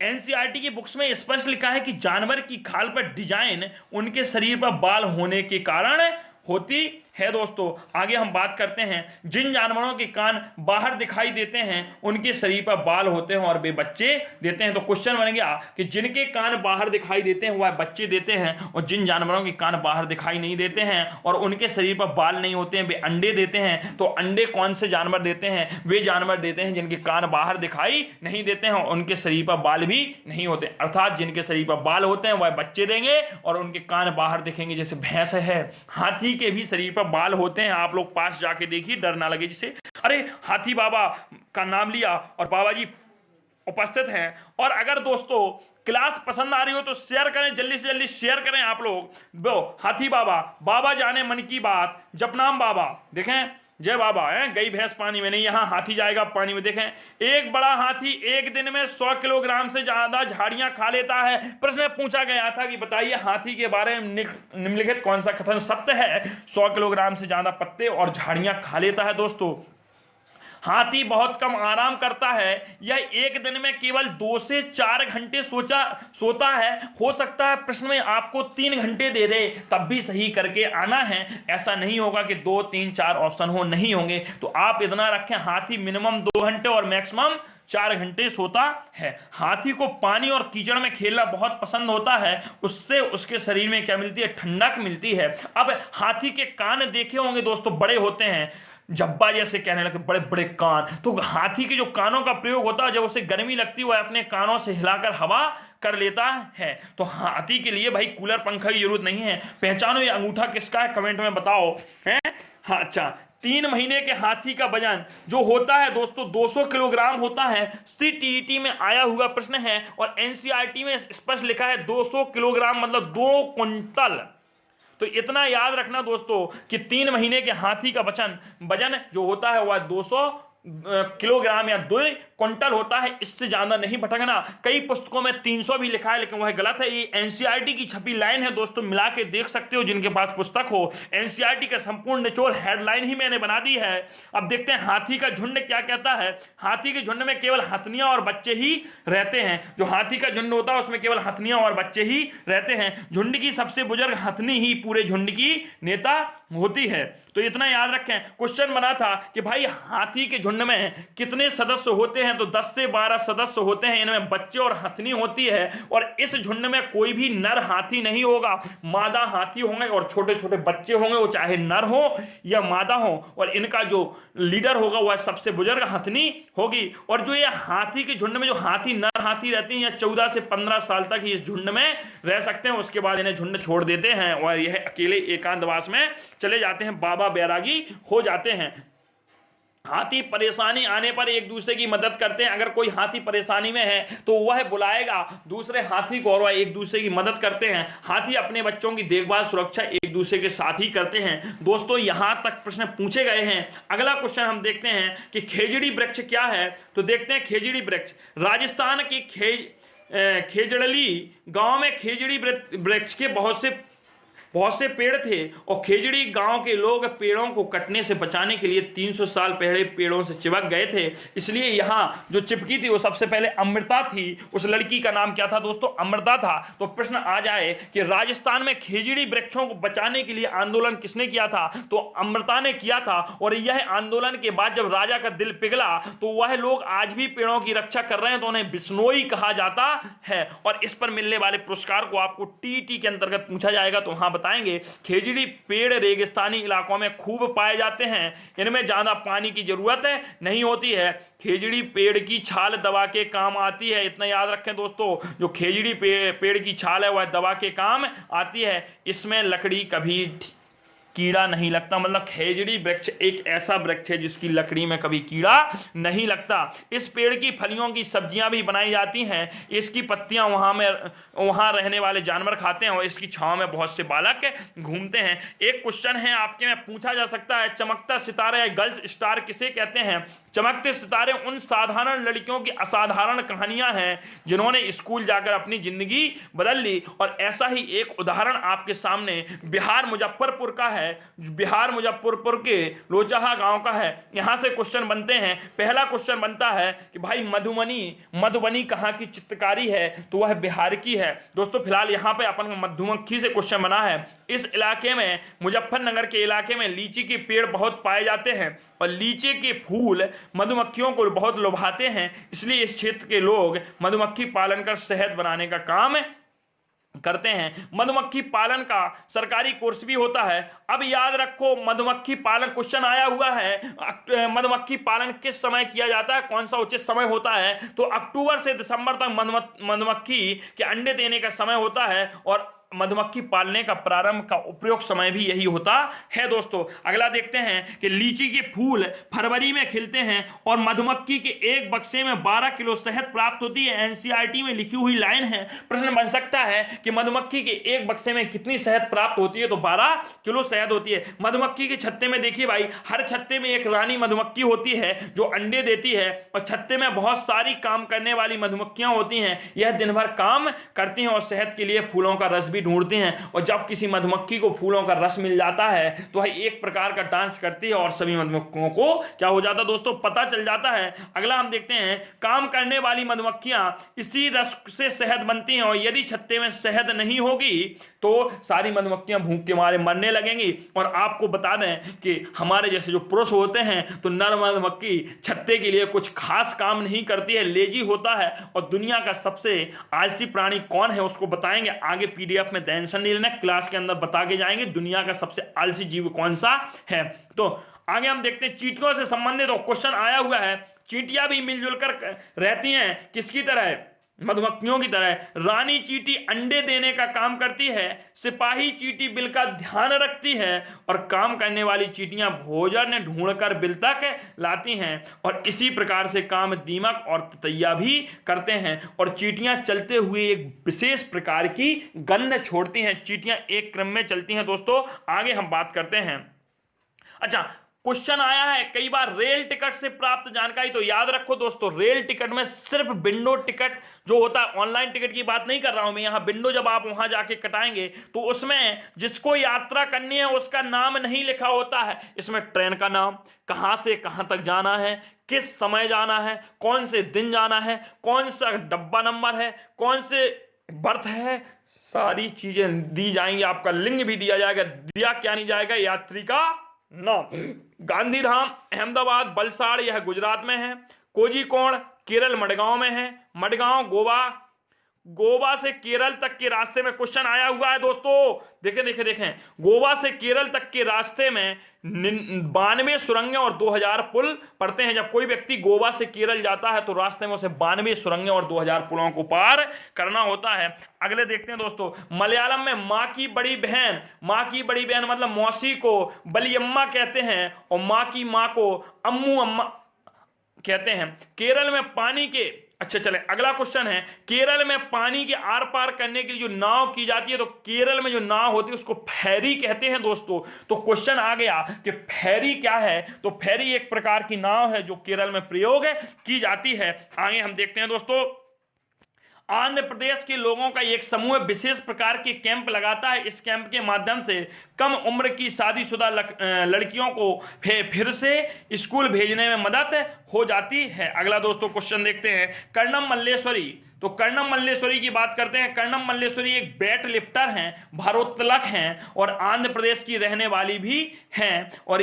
एनसीईआरटी की बुक्स में स्पष्ट लिखा है कि जानवर की खाल पर डिजाइन उनके शरीर पर बाल होने के कारण होती है। दोस्तों आगे हम बात करते हैं, जिन जानवरों के कान बाहर दिखाई देते हैं उनके शरीर पर बाल होते हैं और वे बच्चे देते हैं। तो क्वेश्चन बन गया कि जिनके कान बाहर दिखाई देते हैं वह बच्चे देते हैं, और जिन जानवरों के कान बाहर दिखाई नहीं देते हैं और उनके शरीर पर बाल नहीं होते हैं वे अंडे देते हैं। तो अंडे कौन से जानवर देते हैं, वे जानवर देते हैं जिनके कान बाहर दिखाई नहीं देते हैं और उनके शरीर पर बाल भी नहीं होते। अर्थात जिनके शरीर पर बाल होते हैं वह बच्चे देंगे और उनके कान बाहर दिखेंगे। जैसे भैंस है, हाथी के भी शरीर पर बाल होते हैं। आप लोग पास जाके देखिए, डर ना लगे। जिसे अरे हाथी बाबा का नाम लिया और बाबा जी उपस्थित हैं। और अगर दोस्तों क्लास पसंद आ रही हो तो शेयर करें, जल्दी से जल्दी शेयर करें आप लोग। हाथी बाबा, बाबा जाने मन की बात, जपनाम बाबा, देखें जय बाबा है। गई भैंस पानी में नहीं, यहाँ हाथी जाएगा पानी में। देखें, एक बड़ा हाथी एक दिन में 100 किलोग्राम से ज्यादा झाड़ियां खा लेता है। प्रश्न पूछा गया था कि बताइए हाथी के बारे में निम्नलिखित कौन सा कथन सत्य है। 100 किलोग्राम से ज्यादा पत्ते और झाड़ियां खा लेता है। दोस्तों हाथी बहुत कम आराम करता है, यह एक दिन में केवल 2 से 4 घंटे सोता है। हो सकता है प्रश्न में आपको 3 घंटे दे दे, तब भी सही करके आना है। ऐसा नहीं होगा कि 2, 3, 4 ऑप्शन हो, नहीं होंगे। तो आप इतना रखें, हाथी मिनिमम 2 घंटे और मैक्सिमम 4 घंटे सोता है। हाथी को पानी और कीचड़ में खेलना बहुत पसंद होता है, उससे उसके शरीर में क्या मिलती है, ठंडक मिलती है। अब हाथी के कान देखे होंगे दोस्तों, बड़े होते हैं। जब्बा जैसे कहने लगते, बड़े बड़े कान। तो हाथी के जो कानों का प्रयोग होता है, जब उसे गर्मी लगती है वह अपने कानों से हिलाकर हवा कर लेता है। तो हाथी के लिए भाई कूलर पंखा की जरूरत नहीं है। पहचानो ये अंगूठा किसका है, कमेंट में बताओ है। हाँ अच्छा, 3 महीने के हाथी का वजन जो होता है दोस्तों 200 किलोग्राम होता है। सीटीईटी में आया हुआ प्रश्न है और एनसीईआरटी में स्पष्ट लिखा है 200 किलोग्राम मतलब 2 क्विंटल। तो इतना याद रखना दोस्तों कि 3 महीने के हाथी का वजन जो होता है वह 200 किलोग्राम या 2 क्विंटल होता है, इससे ज्यादा नहीं भटकना। कई पुस्तकों में 300 भी लिखा है, लेकिन वह गलत है। ये एनसीईआरटी की छपी लाइन है दोस्तों, मिला के देख सकते हो जिनके पास पुस्तक हो। एनसीईआरटी का संपूर्ण निचोड़ हेडलाइन ही मैंने बना दी है। अब देखते हैं हाथी का झुंड क्या कहता है। हाथी के झुंड में केवल हथनियां और बच्चे ही रहते हैं। जो हाथी का झुंड होता है उसमें केवल हथनियां और बच्चे ही रहते हैं। झुंड की सबसे बुजुर्ग हथनी ही पूरे झुंड की नेता होती है। तो इतना याद रखें। क्वेश्चन बना था कि भाई हाथी के झुंड में कितने सदस्य होते हैं, तो 10 से 12 सदस्य होते हैं। इनमें बच्चे और हथनी होती है और इस झुंड में कोई भी नर हाथी नहीं होगा, मादा हाथी होंगे और छोटे छोटे बच्चे होंगे, वो चाहे नर हो या मादा हो। और इनका जो लीडर होगा वह सबसे बुजुर्ग हथनी होगी। और जो ये हाथी के झुंड में जो हाथी नर हाथी रहते हैं, या 14 से 15 साल तक ही इस झुंड में रह सकते हैं, उसके बाद इन्हें झुंड छोड़ देते हैं और यह अकेले एकांतवास में चले जाते हैं, बाबा बैरागी हो जाते हैं। हाथी परेशानी आने पर एक दूसरे की मदद करते हैं। अगर कोई हाथी परेशानी में है तो वह बुलाएगा दूसरे हाथी को और वह एक दूसरे की मदद करते हैं। हाथी अपने बच्चों की देखभाल सुरक्षा एक दूसरे के साथ ही करते हैं। दोस्तों यहां तक प्रश्न पूछे गए हैं। अगला क्वेश्चन हम देखते हैं कि खेजड़ी वृक्ष क्या है। तो देखते हैं खेजड़ी वृक्ष राजस्थान के खेजड़ली गांव में खेजड़ी वृक्ष के बहुत से पेड़ थे और खेजड़ी गांव के लोग पेड़ों को कटने से बचाने के लिए 300 साल पहले पेड़ों से चिपक गए थे। इसलिए यहाँ जो चिपकी थी वो सबसे पहले अमृता थी। उस लड़की का नाम क्या था दोस्तों, अमृता था। तो प्रश्न आ जाए कि राजस्थान में खेजड़ी वृक्षों को बचाने के लिए आंदोलन किसने किया था, तो अमृता ने किया था। और यह आंदोलन के बाद जब राजा का दिल पिघला तो वह लोग आज भी पेड़ों की रक्षा कर रहे हैं, तो उन्हें बिश्नोई कहा जाता है। और इस पर मिलने वाले पुरस्कार को आपको टीटी के अंतर्गत पूछा जाएगा, तो वहां बताएंगे। खेजड़ी पेड़ रेगिस्तानी इलाकों में खूब पाए जाते हैं। इनमें ज्यादा पानी की जरूरत नहीं होती है। खेजड़ी पेड़ की छाल दवा के काम आती है। इतना याद रखें दोस्तों, जो खेजड़ी पेड़ की छाल है वह दवा के काम आती है। इसमें लकड़ी कभी कीड़ा नहीं लगता। मतलब खेजड़ी वृक्ष एक ऐसा वृक्ष है जिसकी लकड़ी में कभी कीड़ा नहीं लगता। इस पेड़ की फलियों की सब्जियां भी बनाई जाती हैं। इसकी पत्तियां वहां रहने वाले जानवर खाते हैं और इसकी छांव में बहुत से बालक घूमते हैं। एक क्वेश्चन है आपके में पूछा जा सकता है, चमकता सितारा या गर्ल्स स्टार किसे कहते हैं। चमकते सितारे उन साधारण लड़कियों की असाधारण कहानियां हैं जिन्होंने स्कूल जाकर अपनी जिंदगी बदल ली। और ऐसा ही एक उदाहरण आपके सामने बिहार मुजफ्फरपुर का है। बिहार मुजफ्फरपुर के लोचहा गांव का है। यहां से क्वेश्चन बनते हैं। पहला क्वेश्चन बनता है कि भाई मधुबनी कहां की चित्रकारी है, तो वह बिहार की है। दोस्तों फिलहाल यहां पे अपन मधुमक्खी से क्वेश्चन बना है। इस इलाके में मुजफ्फरनगर के इलाके में लीची के पेड़ बहुत पाए जाते हैं और लीची के फूल मधुमक्खियों को बहुत लुभाते हैं। इसलिए इस क्षेत्र के लोग मधुमक्खी पालन कर शहद बनाने का काम करते हैं। मधुमक्खी पालन का सरकारी कोर्स भी होता है। अब याद रखो, मधुमक्खी पालन क्वेश्चन आया हुआ है। मधुमक्खी पालन किस समय किया जाता है, कौन सा उचित समय होता है, तो अक्टूबर से दिसंबर तक मधुमक्खी के अंडे देने का समय होता है और मधुमक्खी पालने का प्रारंभ का उपयोग समय भी यही होता है। दोस्तों अगला देखते हैं कि लीची के फूल फरवरी में खिलते हैं और मधुमक्खी के एक बक्से में 12 किलो शहद प्राप्त होती है। एनसीईआरटी में लिखी हुई लाइन है। प्रश्न बन सकता है कि मधुमक्खी के एक बक्से में कितनी शहद प्राप्त होती है, तो 12 किलो शहद होती है। मधुमक्खी के छत्ते में देखिए भाई, हर छत्ते में एक रानी मधुमक्खी होती है जो अंडे देती है और छत्ते में बहुत सारी काम करने वाली मधुमक्खियां होती हैं। यह दिन भर काम करती हैं और शहद के लिए फूलों का रस भी ढूंढते हैं। और जब किसी मधुमक्खी को फूलों का रस मिल जाता है तो वह एक प्रकार का डांस करती है और सभी मधुमक्खियों को क्या हो जाता है दोस्तों, पता चल जाता है। अगला हम देखते हैं, काम करने वाली मधुमक्खियां इसी रस से शहद बनती हैं और यदि छत्ते में शहद नहीं होगी तो सारी मधुमक्खियां भूख के मारे मरने लगेंगी। और आपको बता दें कि हमारे जैसे जो पुरुष होते हैं तो नर मधुमक्खी छत्ते के लिए कुछ खास काम नहीं करती है, लेजी होता है। और दुनिया का सबसे आलसी प्राणी कौन है उसको बताएंगे आगे। पीडीएफ में टेंशन नहीं लेना, क्लास के अंदर बता के जाएंगे दुनिया का सबसे आलसी जीव कौन सा है। तो आगे हम देखते हैं चींटियों से संबंधित क्वेश्चन आया हुआ है। चींटियां भी मिलजुल कर रहती हैं, किसकी तरह, मधुमक्खियों की तरह। रानी चींटी अंडे देने का काम करती है, सिपाही चींटी बिल का ध्यान रखती है और काम करने वाली चींटियां भोजन ढूंढकर बिल तक लाती हैं और इसी प्रकार से काम दीमक और ततैया भी करते हैं। और चींटियां चलते हुए एक विशेष प्रकार की गंध छोड़ती हैं। चींटियां एक क्रम में चलती हैं। दोस्तों आगे हम बात करते हैं। अच्छा, क्वेश्चन आया है कई बार रेल टिकट से प्राप्त जानकारी। तो याद रखो दोस्तों, रेल टिकट में सिर्फ विंडो टिकट जो होता है, ऑनलाइन टिकट की बात नहीं कर रहा हूं मैं यहां। विंडो जब आप वहां जाके कटाएंगे तो उसमें जिसको यात्रा करनी है उसका नाम नहीं लिखा होता है। इसमें ट्रेन का नाम, कहां से कहां तक जाना है, किस समय जाना है, कौन से दिन जाना है, कौन सा डब्बा नंबर है, कौन से बर्थ है, सारी चीजें दी जाएंगी। आपका लिंग भी दिया जाएगा। दिया क्या नहीं जाएगा, यात्री का नाम। गांधीधाम अहमदाबाद वलसाड़ यह गुजरात में है। कोझिकोड केरल मडगांव में है। मडगांव गोवा से केरल तक के रास्ते में क्वेश्चन आया हुआ है दोस्तों। देखें गोवा से केरल तक के रास्ते में 92 सुरंगें और 2000 पुल पड़ते हैं। जब कोई व्यक्ति गोवा से केरल जाता है तो रास्ते में उसे 92 सुरंगें और 2000 पुलों को पार करना होता है। अगले देखते हैं दोस्तों, मलयालम में माँ की बड़ी बहन मतलब मौसी को बलियम्मा कहते हैं और माँ की माँ को अम्मू अम्मा कहते हैं। केरल में पानी के, अच्छा चले अगला क्वेश्चन है, केरल में पानी के आर पार करने के लिए जो नाव की जाती है, तो केरल में जो नाव होती है उसको फेरी कहते हैं दोस्तों। तो क्वेश्चन आ गया कि फेरी क्या है। तो फेरी एक प्रकार की नाव है जो केरल में प्रयोग की जाती है। आगे हम देखते हैं दोस्तों, आंध्र प्रदेश के लोगों का एक समूह विशेष प्रकार के कैंप लगाता है। इस कैंप के माध्यम से कम उम्र की शादीशुदा लड़कियों को फिर से स्कूल भेजने में मदद हो जाती है। अगला दोस्तों क्वेश्चन देखते हैं, कर्णम मल्लेश्वरी। तो कर्णम मल्लेश्वरी की बात करते हैं। कर्णम मल्लेश्वरी एक वेट लिफ्टर हैं, भारोत्तोलक हैं और आंध्र प्रदेश की रहने वाली भी हैं और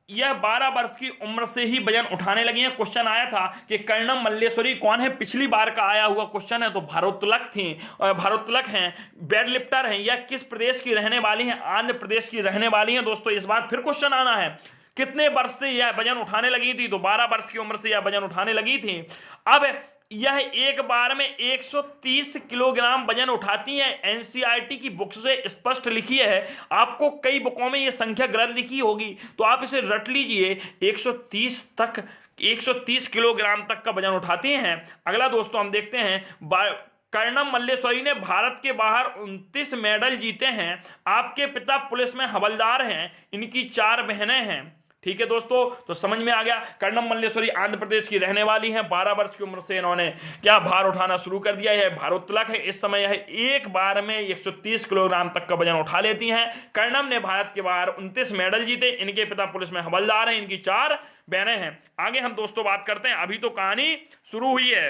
यह 12 वर्ष की उम्र से ही वजन उठाने लगी हैं। क्वेश्चन आया था कि कर्णम मल्लेश्वरी कौन है, पिछली बार का आया हुआ क्वेश्चन है। तो भारोत्तोलक थी और भारोत्तोलक हैं, वेट लिफ्टर हैं। यह किस प्रदेश की रहने वाली हैं, आंध्र प्रदेश की रहने वाली हैं। दोस्तों इस बार फिर क्वेश्चन आना है, कितने वर्ष से यह वजन उठाने लगी थी। तो 12 वर्ष की उम्र से यह वजन उठाने लगी थी। अब यह एक बार में 130 किलोग्राम वजन उठाती है। एनसीईआरटी की बुक से स्पष्ट लिखी है। आपको कई बुकों में यह संख्या गलत लिखी होगी तो आप इसे रट लीजिए। 130 किलोग्राम तक का वजन उठाती हैं। अगला दोस्तों हम देखते हैं, कर्णम मल्लेश्वरी ने भारत के बाहर 29 मेडल जीते हैं। आपके पिता पुलिस में हवलदार हैं। इनकी 4 बहनें हैं। ठीक है दोस्तों, तो समझ में आ गया। कर्णम मल्लेश्वरी आंध्र प्रदेश की रहने वाली हैं। 12 वर्ष की उम्र से इन्होंने क्या भार उठाना शुरू कर दिया है। भारोत्तोलक है। इस समय यह एक बार में 130 किलोग्राम तक का वजन उठा लेती हैं। कर्णम ने भारत के बाहर 29 मेडल जीते। इनके पिता पुलिस में हवलदार हैं। इनकी 4 बहनें हैं। आगे हम दोस्तों बात करते हैं, अभी तो कहानी शुरू हुई है।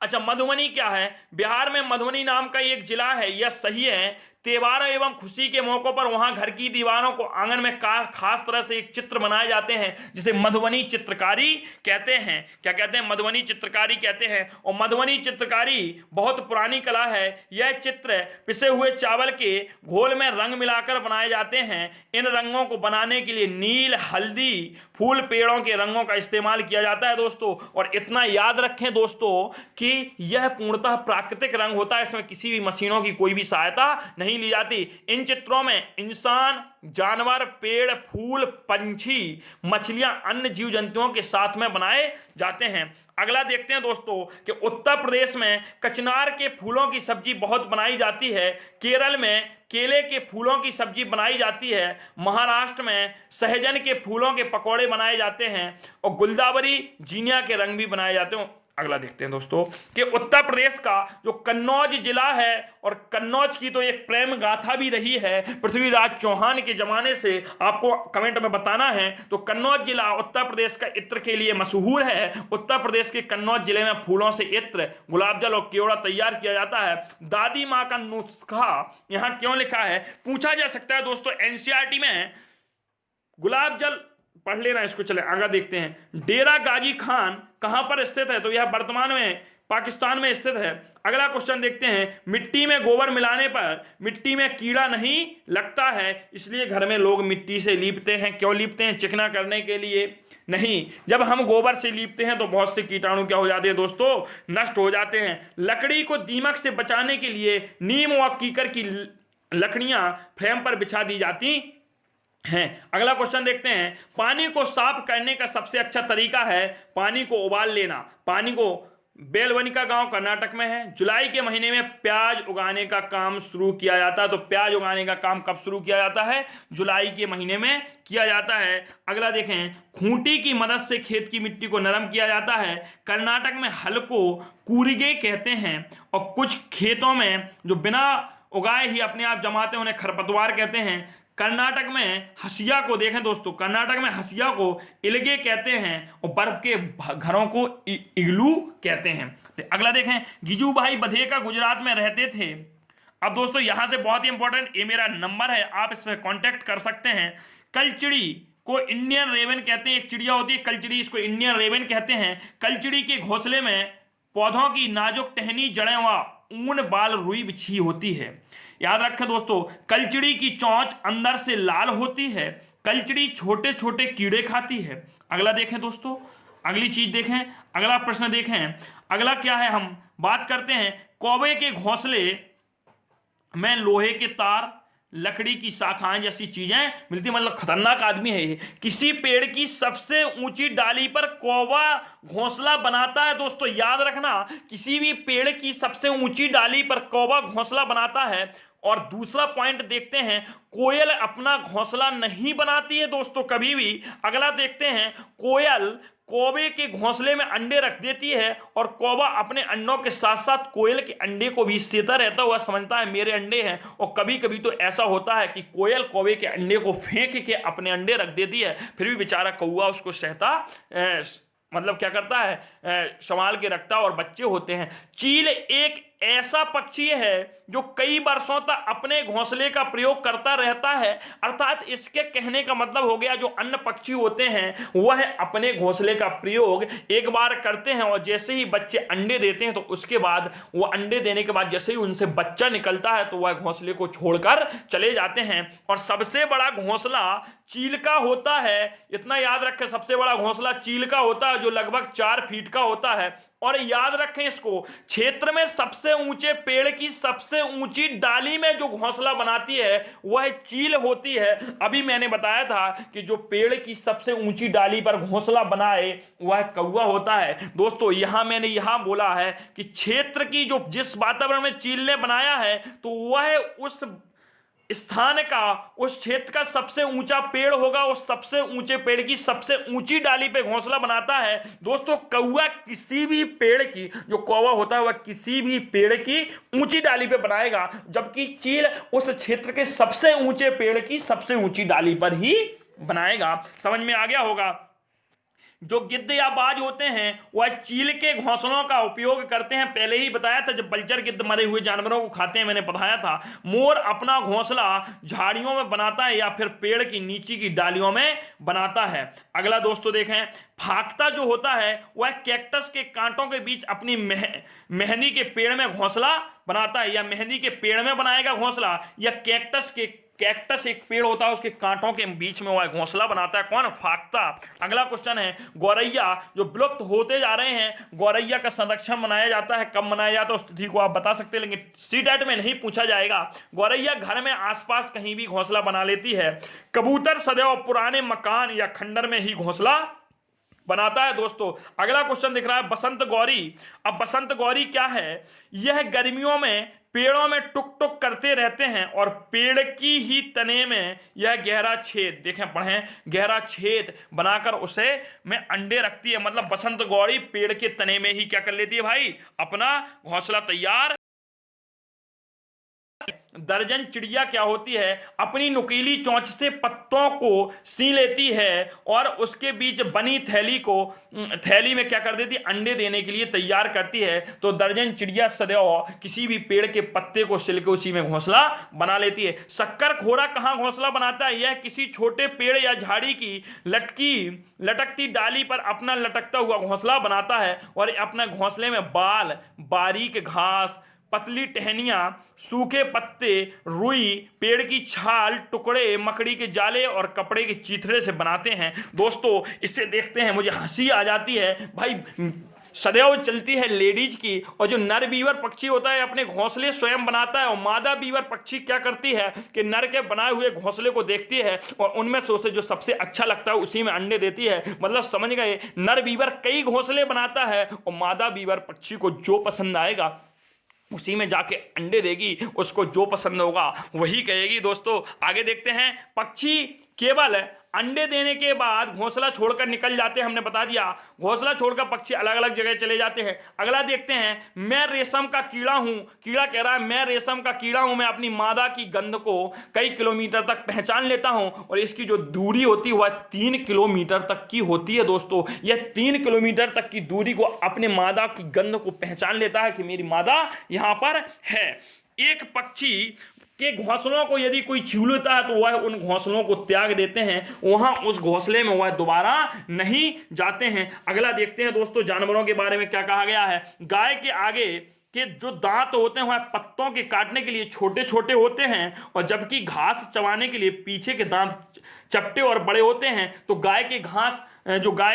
अच्छा, मधुबनी क्या है। बिहार में मधुबनी नाम का एक जिला है। यह सही है। त्योहारों एवं खुशी के मौकों पर वहां घर की दीवारों को आंगन में खास तरह से एक चित्र बनाए जाते हैं जिसे मधुबनी चित्रकारी कहते हैं। क्या कहते हैं, मधुबनी चित्रकारी कहते हैं। और मधुबनी चित्रकारी बहुत पुरानी कला है। यह चित्र पिसे हुए चावल के घोल में रंग मिलाकर बनाए जाते हैं। इन रंगों को बनाने के लिए नील, हल्दी, फूल, पेड़ों के रंगों का इस्तेमाल किया जाता है दोस्तों। और इतना याद रखें दोस्तों कि यह पूर्णतः प्राकृतिक रंग होता है। इसमें किसी भी मशीनों की कोई भी सहायता नहीं ली जाती। इन चित्रों में इंसान, जानवर, पेड़, फूल, पंछी, मछलियां, अन्य जीव जंतुओं के साथ में बनाए जाते हैं। अगला देखते हैं दोस्तों कि उत्तर प्रदेश में कचनार के फूलों की सब्जी बहुत बनाई जाती है। केरल में केले के फूलों की सब्जी बनाई जाती है। महाराष्ट्र में सहजन के फूलों के पकौड़े बनाए जाते हैं और गुलदावरी, जीनिया के रंग भी बनाए जाते हैं। अगला देखते हैं दोस्तों कि उत्तर प्रदेश का जो कन्नौज जिला है, और कन्नौज की तो एक प्रेम गाथा भी रही है पृथ्वीराज चौहान के जमाने से, आपको कमेंट में बताना है। तो कन्नौज जिला उत्तर प्रदेश का इत्र के लिए मशहूर है। उत्तर प्रदेश के कन्नौज जिले में फूलों से इत्र, गुलाब जल और केवड़ा तैयार किया जाता है। दादी माँ का नुस्खा यहाँ क्यों लिखा है, पूछा जा सकता है दोस्तों। एनसीईआरटी में गुलाब जल पढ़ लेना इसको। चले आगे देखते हैं, डेरा गाजी खान कहां पर स्थित है। तो यह वर्तमान में पाकिस्तान में स्थित है। अगला क्वेश्चन देखते हैं, मिट्टी में गोबर मिलाने पर मिट्टी में कीड़ा नहीं लगता है, इसलिए घर में लोग मिट्टी से लीपते हैं। क्यों लीपते हैं? चिकना करने के लिए नहीं। जब हम गोबर से लीपते हैं तो बहुत से कीटाणु क्या हो जाते हैं दोस्तों? नष्ट हो जाते हैं। लकड़ी को दीमक से बचाने के लिए नीम व कीकर की लकड़ियां फ्रेम पर बिछा दी जाती हैं। अगला क्वेश्चन देखते हैं, पानी को साफ करने का सबसे अच्छा तरीका है पानी को उबाल लेना। पानी को बेलवनिका गांव कर्नाटक में है। जुलाई के महीने में प्याज उगाने का काम शुरू किया जाता है। तो प्याज उगाने का काम कब शुरू किया जाता है? जुलाई के महीने में किया जाता है। अगला देखें, खूंटी की मदद से खेत की मिट्टी को नरम किया जाता है। कर्नाटक में हल को कूरिगे कहते हैं और कुछ खेतों में जो बिना उगाए ही अपने आप जमाते हैं उन्हें खरपतवार कहते हैं। कर्नाटक में हसिया को देखें दोस्तों, कर्नाटक में हसिया को इलगे कहते हैं और बर्फ के घरों को इग्लू कहते हैं। तो अगला देखें, गिजूभाई बधेका गुजरात में रहते थे। अब दोस्तों यहां से बहुत ही इंपॉर्टेंट, ये मेरा नंबर है, आप इसमें कांटेक्ट कर सकते हैं। कलचिड़ी को इंडियन रेवन कहते हैं। एक चिड़िया होती है कलचिड़ी, इसको इंडियन रेवन कहते हैं। कलचिड़ी के घोंसले में पौधों की नाजुक टहनी, जड़ें व ऊन बाल रुई बिछी होती है। याद रखें दोस्तों, कलचिड़ी की चोंच अंदर से लाल होती है। कलचिड़ी छोटे छोटे कीड़े खाती है। अगला देखें दोस्तों, अगली चीज देखें, अगला प्रश्न देखें। अगला क्या है, हम बात करते हैं कौवे के घोंसले में लोहे के तार, लकड़ी की शाखाएं जैसी चीजें मिलती, मतलब खतरनाक आदमी है ये। किसी पेड़ की सबसे ऊंची डाली पर कौवा घोंसला बनाता है। दोस्तों याद रखना, किसी भी पेड़ की सबसे ऊंची डाली पर कौवा घोंसला बनाता है। और दूसरा पॉइंट देखते हैं, कोयल अपना घोंसला नहीं बनाती है दोस्तों कभी भी। अगला देखते हैं, कोयल कौवे के घोंसले में अंडे रख देती है और कौवा अपने अंडों के साथ साथ कोयल के अंडे को भी सेता रहता हुआ समझता है मेरे अंडे हैं। और कभी कभी तो ऐसा होता है कि कोयल कौवे के अंडे को फेंक के अपने अंडे रख देती है, फिर भी बेचारा कौवा उसको सहता मतलब क्या करता है, संभाल के रखता है और बच्चे होते हैं। चील एक ऐसा पक्षी है जो कई वर्षों तक अपने घोंसले का प्रयोग करता रहता है। अर्थात इसके कहने का मतलब हो गया, जो अन्य पक्षी होते हैं वह अपने घोंसले का प्रयोग एक बार करते हैं और जैसे ही बच्चे अंडे देते हैं तो उसके बाद वह अंडे देने के बाद जैसे ही उनसे बच्चा निकलता है तो वह घोंसले को छोड़कर चले जाते हैं। और सबसे बड़ा घोंसला चील का होता है। इतना याद रखें, सबसे बड़ा घोंसला चील का होता है जो लगभग 4 फीट का होता है। और याद रखें इसको, क्षेत्र में सबसे ऊंचे पेड़ की सबसे ऊंची डाली में जो घोंसला बनाती है वह चील होती है। अभी मैंने बताया था कि जो पेड़ की सबसे ऊंची डाली पर घोंसला बनाए वह कौवा होता है। दोस्तों यहां मैंने यहां बोला है कि क्षेत्र की जो जिस वातावरण में चील ने बनाया है तो वह उस स्थान का, उस क्षेत्र का सबसे ऊंचा पेड़ होगा, उस सबसे ऊंचे पेड़ की सबसे ऊंची डाली पे घोंसला बनाता है। दोस्तों कौवा किसी भी पेड़ की, जो कौवा होता है वह किसी भी पेड़ की ऊंची डाली पे बनाएगा, जबकि चील उस क्षेत्र के सबसे ऊंचे पेड़ की सबसे ऊंची डाली पर ही बनाएगा। समझ में आ गया होगा। जो गिद्ध या बाज होते हैं वह चील के घोंसलों का उपयोग करते हैं। पहले ही बताया था, जब बलचर गिद्ध मरे हुए जानवरों को खाते हैं, मैंने बताया था। मोर अपना घोंसला झाड़ियों में बनाता है या फिर पेड़ की नीचे की डालियों में बनाता है। अगला दोस्तों देखें, फाख्ता जो होता है वह कैक्टस के कांटों के बीच अपनी मेहंदी के पेड़ में घोंसला बनाता है, या मेहंदी के पेड़ में बनाएगा घोंसला, या कैक्टस एक पेड़ होता है उसके कांटों के बीच में वह घोंसला बनाता है। कौन? फाख्ता। अगला क्वेश्चन है, गौरैया जो विलुप्त होते जा रहे हैं, गौरैया का संरक्षण मनाया जाता है, कब मनाया जाता है उस तिथि को आप बता सकते हैं, लेकिन सीटेट में नहीं पूछा जाएगा। गौरैया घर में आसपास कहीं भी घोंसला बना लेती है। कबूतर सदैव पुराने मकान या खंडर में ही घोंसला बनाता है। दोस्तों अगला क्वेश्चन दिख रहा है, बसंत गौरी। अब बसंत गौरी क्या है? यह गर्मियों में पेड़ों में टुक टुक करते रहते हैं और पेड़ की ही तने में यह गहरा छेद, देखें पढ़ें, गहरा छेद बनाकर उसे में अंडे रखती है। मतलब बसंत गौरी पेड़ के तने में ही क्या कर लेती है भाई, अपना घोंसला तैयार दर्जन चिड़िया क्या होती है, अपनी नुकीली चोंच से पत्तों को सी लेती है और उसके बीच बनी थैली में क्या कर देती, अंडे देने के लिए तैयार करती है। तो दर्जन चिड़िया सदैव किसी भी पेड़ के पत्ते को सिल के उसी में घोंसला बना लेती है। शक्कर खोरा कहाँ घोंसला बनाता है, यह किसी छोटे पेड़ या झाड़ी की लटकती डाली पर अपना लटकता हुआ घोंसला बनाता है और अपने घोंसले में बाल, बारीक घास, पतली टहनियां, सूखे पत्ते, रुई, पेड़ की छाल, टुकड़े, मकड़ी के जाले और कपड़े के चीथड़े से बनाते हैं। दोस्तों इससे देखते हैं मुझे हंसी आ जाती है भाई। सदैव चलती है लेडीज की, और जो नर बीवर पक्षी होता है अपने घोंसले स्वयं बनाता है, और मादा बीवर पक्षी क्या करती है कि नर के बनाए हुए घोंसले को देखती है और उनमें से उसे जो सबसे अच्छा लगता है उसी में अंडे देती है। मतलब समझ गए, नर बीवर कई घोंसले बनाता है और मादा बीवर पक्षी को जो पसंद आएगा उसी में जाके अंडे देगी, उसको जो पसंद होगा वही कहेगी। दोस्तों आगे देखते हैं, पक्षी केवल अंडे देने के बाद घोंसला छोड़कर निकल जाते हैं। हमने बता दिया घोंसला छोड़कर पक्षी अलग अलग जगह चले जाते हैं। अगला देखते हैं, मैं रेशम का कीड़ा हूं। कीड़ा कह रहा है मैं रेशम का कीड़ा हूं, मैं अपनी मादा की गंध को कई किलोमीटर तक पहचान लेता हूं, और इसकी जो दूरी होती है वह 3 किलोमीटर तक की होती है। दोस्तों यह 3 किलोमीटर तक की दूरी को अपने मादा की गंध को पहचान लेता है कि मेरी मादा यहां पर है। एक पक्षी के घोंसलों को यदि कोई छू लेता है तो वह उन घोंसलों को त्याग देते हैं, वहां उस घोंसले में वह दोबारा नहीं जाते हैं। अगला देखते हैं दोस्तों, जानवरों के बारे में क्या कहा गया है। गाय के आगे के जो दांत होते हैं वह पत्तों के काटने के लिए छोटे छोटे होते हैं, और जबकि घास चबाने के लिए पीछे के दांत चपटे और बड़े होते हैं। तो गाय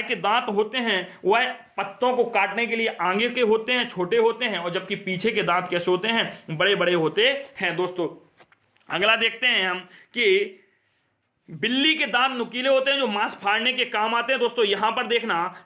के दांत होते हैं वह पत्तों को काटने के लिए आगे के होते हैं, छोटे होते हैं, और जबकि पीछे के दांत कैसे होते हैं, बड़े बड़े होते हैं। दोस्तों अगला देखते हैं हम कि बिल्ली के दांत नुकीले होते हैं जो मांस फाड़ने के काम आते हैं। दोस्तों यहां पर देखना,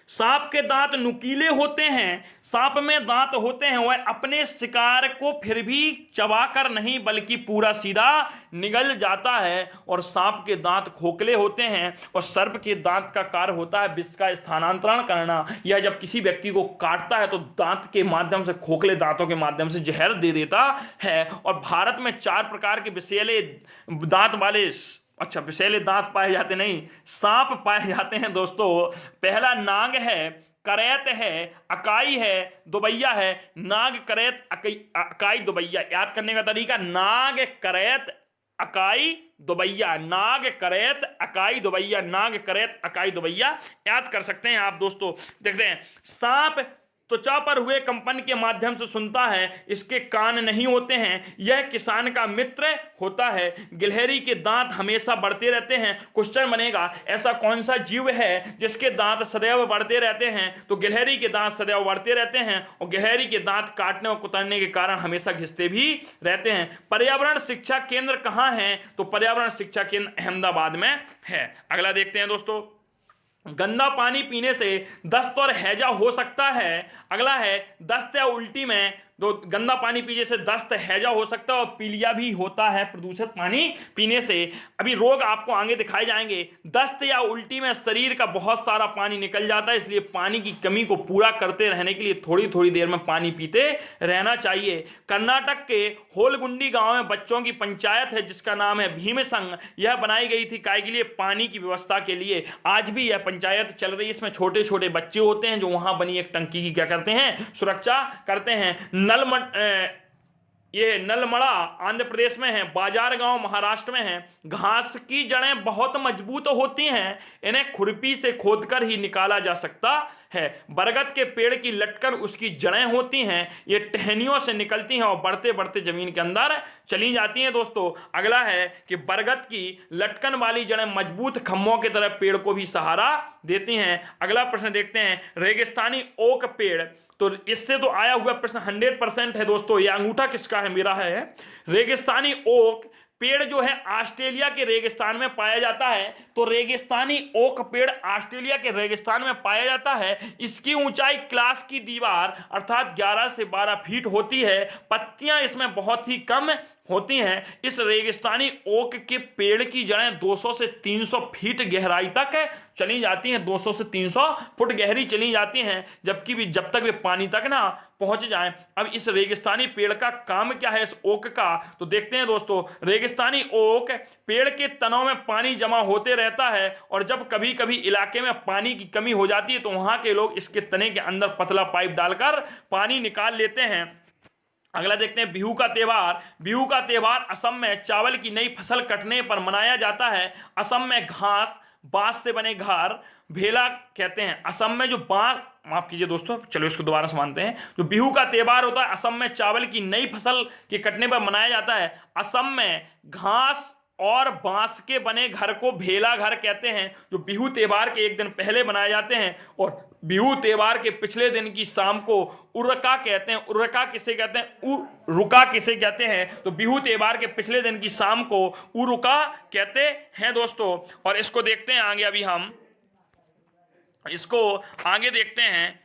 सांप के दांत नुकीले होते हैं, सांप में दांत होते हैं, वह अपने शिकार को फिर भी चबाकर नहीं बल्कि पूरा सीधा निगल जाता है। और सांप के दांत खोखले होते हैं, और सर्प के दांत का कार्य होता है विष का स्थानांतरण करना। यह जब किसी व्यक्ति को काटता है तो दांत के माध्यम से, खोखले दांतों के माध्यम से जहर दे देता है। और भारत में 4 प्रकार के विषैले दांत वाले विषैले दांत पाए जाते नहीं, सांप पाए जाते हैं। दोस्तों पहला नाग है, करैत है, अकाई है, दुबैया है। नाग, करैत, अकाई, दुबैया। याद करने का तरीका, नाग, करैत, अकाई, दुबैया। नाग, करैत, अकाई, दुबैया। नाग, करैत, अकाई, दुबैया याद कर सकते हैं आप। दोस्तों देखते हैं, सांप त्वचा पर हुए कंपन के माध्यम से सुनता है, इसके कान नहीं होते हैं, यह किसान का मित्र होता है। गिलहरी के दांत हमेशा बढ़ते रहते हैं। क्वेश्चन बनेगा, ऐसा कौन सा जीव है जिसके दांत सदैव बढ़ते रहते हैं? तो गिलहरी के दांत सदैव बढ़ते रहते हैं, और गिलहरी के दांत काटने और कुतरने के कारण हमेशा घिसते भी रहते हैं। पर्यावरण शिक्षा केंद्र कहाँ है? तो पर्यावरण शिक्षा केंद्र अहमदाबाद में है। अगला देखते हैं दोस्तों, गंदा पानी पीने से दस्त और हैजा हो सकता है। अगला है, दस्त या उल्टी में तो गंदा पानी पीने से दस्त, हैजा हो सकता है, और पीलिया भी होता है प्रदूषित पानी पीने से। अभी रोग आपको आगे दिखाए जाएंगे। दस्त या उल्टी में शरीर का बहुत सारा पानी निकल जाता है, इसलिए पानी की कमी को पूरा करते रहने के लिए थोड़ी थोड़ी देर में पानी पीते रहना चाहिए। कर्नाटक के होलगुंडी गांव में बच्चों की पंचायत है जिसका नाम है भीम संघ। यह बनाई गई थी काय के लिए? पानी की व्यवस्था के लिए। आज भी यह पंचायत चल रही है। इसमें छोटे छोटे बच्चे होते हैं जो वहां बनी एक टंकी की क्या करते हैं, सुरक्षा करते हैं। ये नलमड़ा आंध्र प्रदेश में है, बाजार गांव महाराष्ट्र में है। घास की जड़ें बहुत मजबूत होती हैं, इन्हें खुरपी से खोदकर ही निकाला जा सकता है। बरगद के पेड़ की लटकन उसकी जड़ें होती हैं, ये टहनियों से निकलती हैं और बढ़ते बढ़ते जमीन के अंदर चली जाती हैं। दोस्तों अगला है कि बरगद की लटकन वाली जड़ें मजबूत खम्भों की तरह पेड़ को भी सहारा देती हैं। अगला प्रश्न देखते हैं, रेगिस्तानी ओक पेड़। तो इससे तो आया हुआ प्रश्न 100% है दोस्तों। ये अंगूठा किसका है? मेरा है। रेगिस्तानी ओक पेड़ जो है ऑस्ट्रेलिया के रेगिस्तान में पाया जाता है। तो रेगिस्तानी ओक पेड़ ऑस्ट्रेलिया के रेगिस्तान में पाया जाता है। इसकी ऊंचाई क्लास की दीवार अर्थात 11 से 12 फीट होती है। पत्तियां इसमें बहुत ही कम होती हैं। इस रेगिस्तानी ओक के पेड़ की जड़ें 200 से 300 फीट गहराई तक चली जाती हैं, 200 से 300 फुट गहरी चली जाती हैं, जबकि भी जब तक वे पानी तक ना पहुंच जाएं। अब इस रेगिस्तानी पेड़ का काम क्या है इस ओक का, तो देखते हैं दोस्तों। रेगिस्तानी ओक पेड़ के तनों में पानी जमा होते रहता है और जब कभी कभी इलाके में पानी की कमी हो जाती है तो वहां के लोग इसके तने के अंदर पतला पाइप डालकर पानी निकाल लेते हैं। अगला देखते हैं बिहू का त्यौहार। बिहू का त्यौहार असम में चावल की नई फसल कटने पर मनाया जाता है। असम में घास बांस से बने घर भेला कहते हैं। असम में जो बांस, माफ कीजिए दोस्तों, चलो इसको दोबारा समझते हैं। जो बिहू का त्यौहार होता है असम में चावल की नई फसल के कटने पर मनाया जाता है। असम में घास और बांस के बने घर को भेला घर कहते हैं, जो बिहू त्यौहार के एक दिन पहले बनाए जाते हैं। और बिहू त्यौहार के पिछले दिन की शाम को उरुका कहते हैं। उरुका किसे कहते हैं? उरुका किसे कहते हैं? तो बिहू त्यौहार के पिछले दिन की शाम को उरुका कहते हैं दोस्तों। और इसको देखते हैं आगे, अभी हम इसको आगे देखते हैं।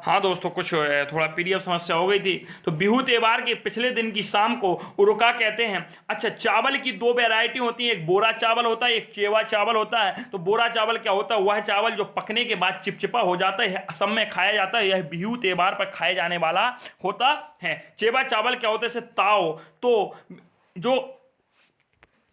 हाँ दोस्तों, कुछ थोड़ा पीडीएफ समस्या हो गई थी। तो बिहू त्यौहार के पिछले दिन की शाम को उरुका कहते हैं। अच्छा, चावल की दो वैरायटी होती है, एक बोरा चावल होता है, एक चेवा चावल होता है। तो बोरा चावल क्या होता है? वह चावल जो पकने के बाद चिपचिपा हो जाता है, असम में खाया जाता है। यह बिहू त्यौहार पर खाए जाने वाला होता है। चेवा चावल क्या होता है? जैसे ताव। तो जो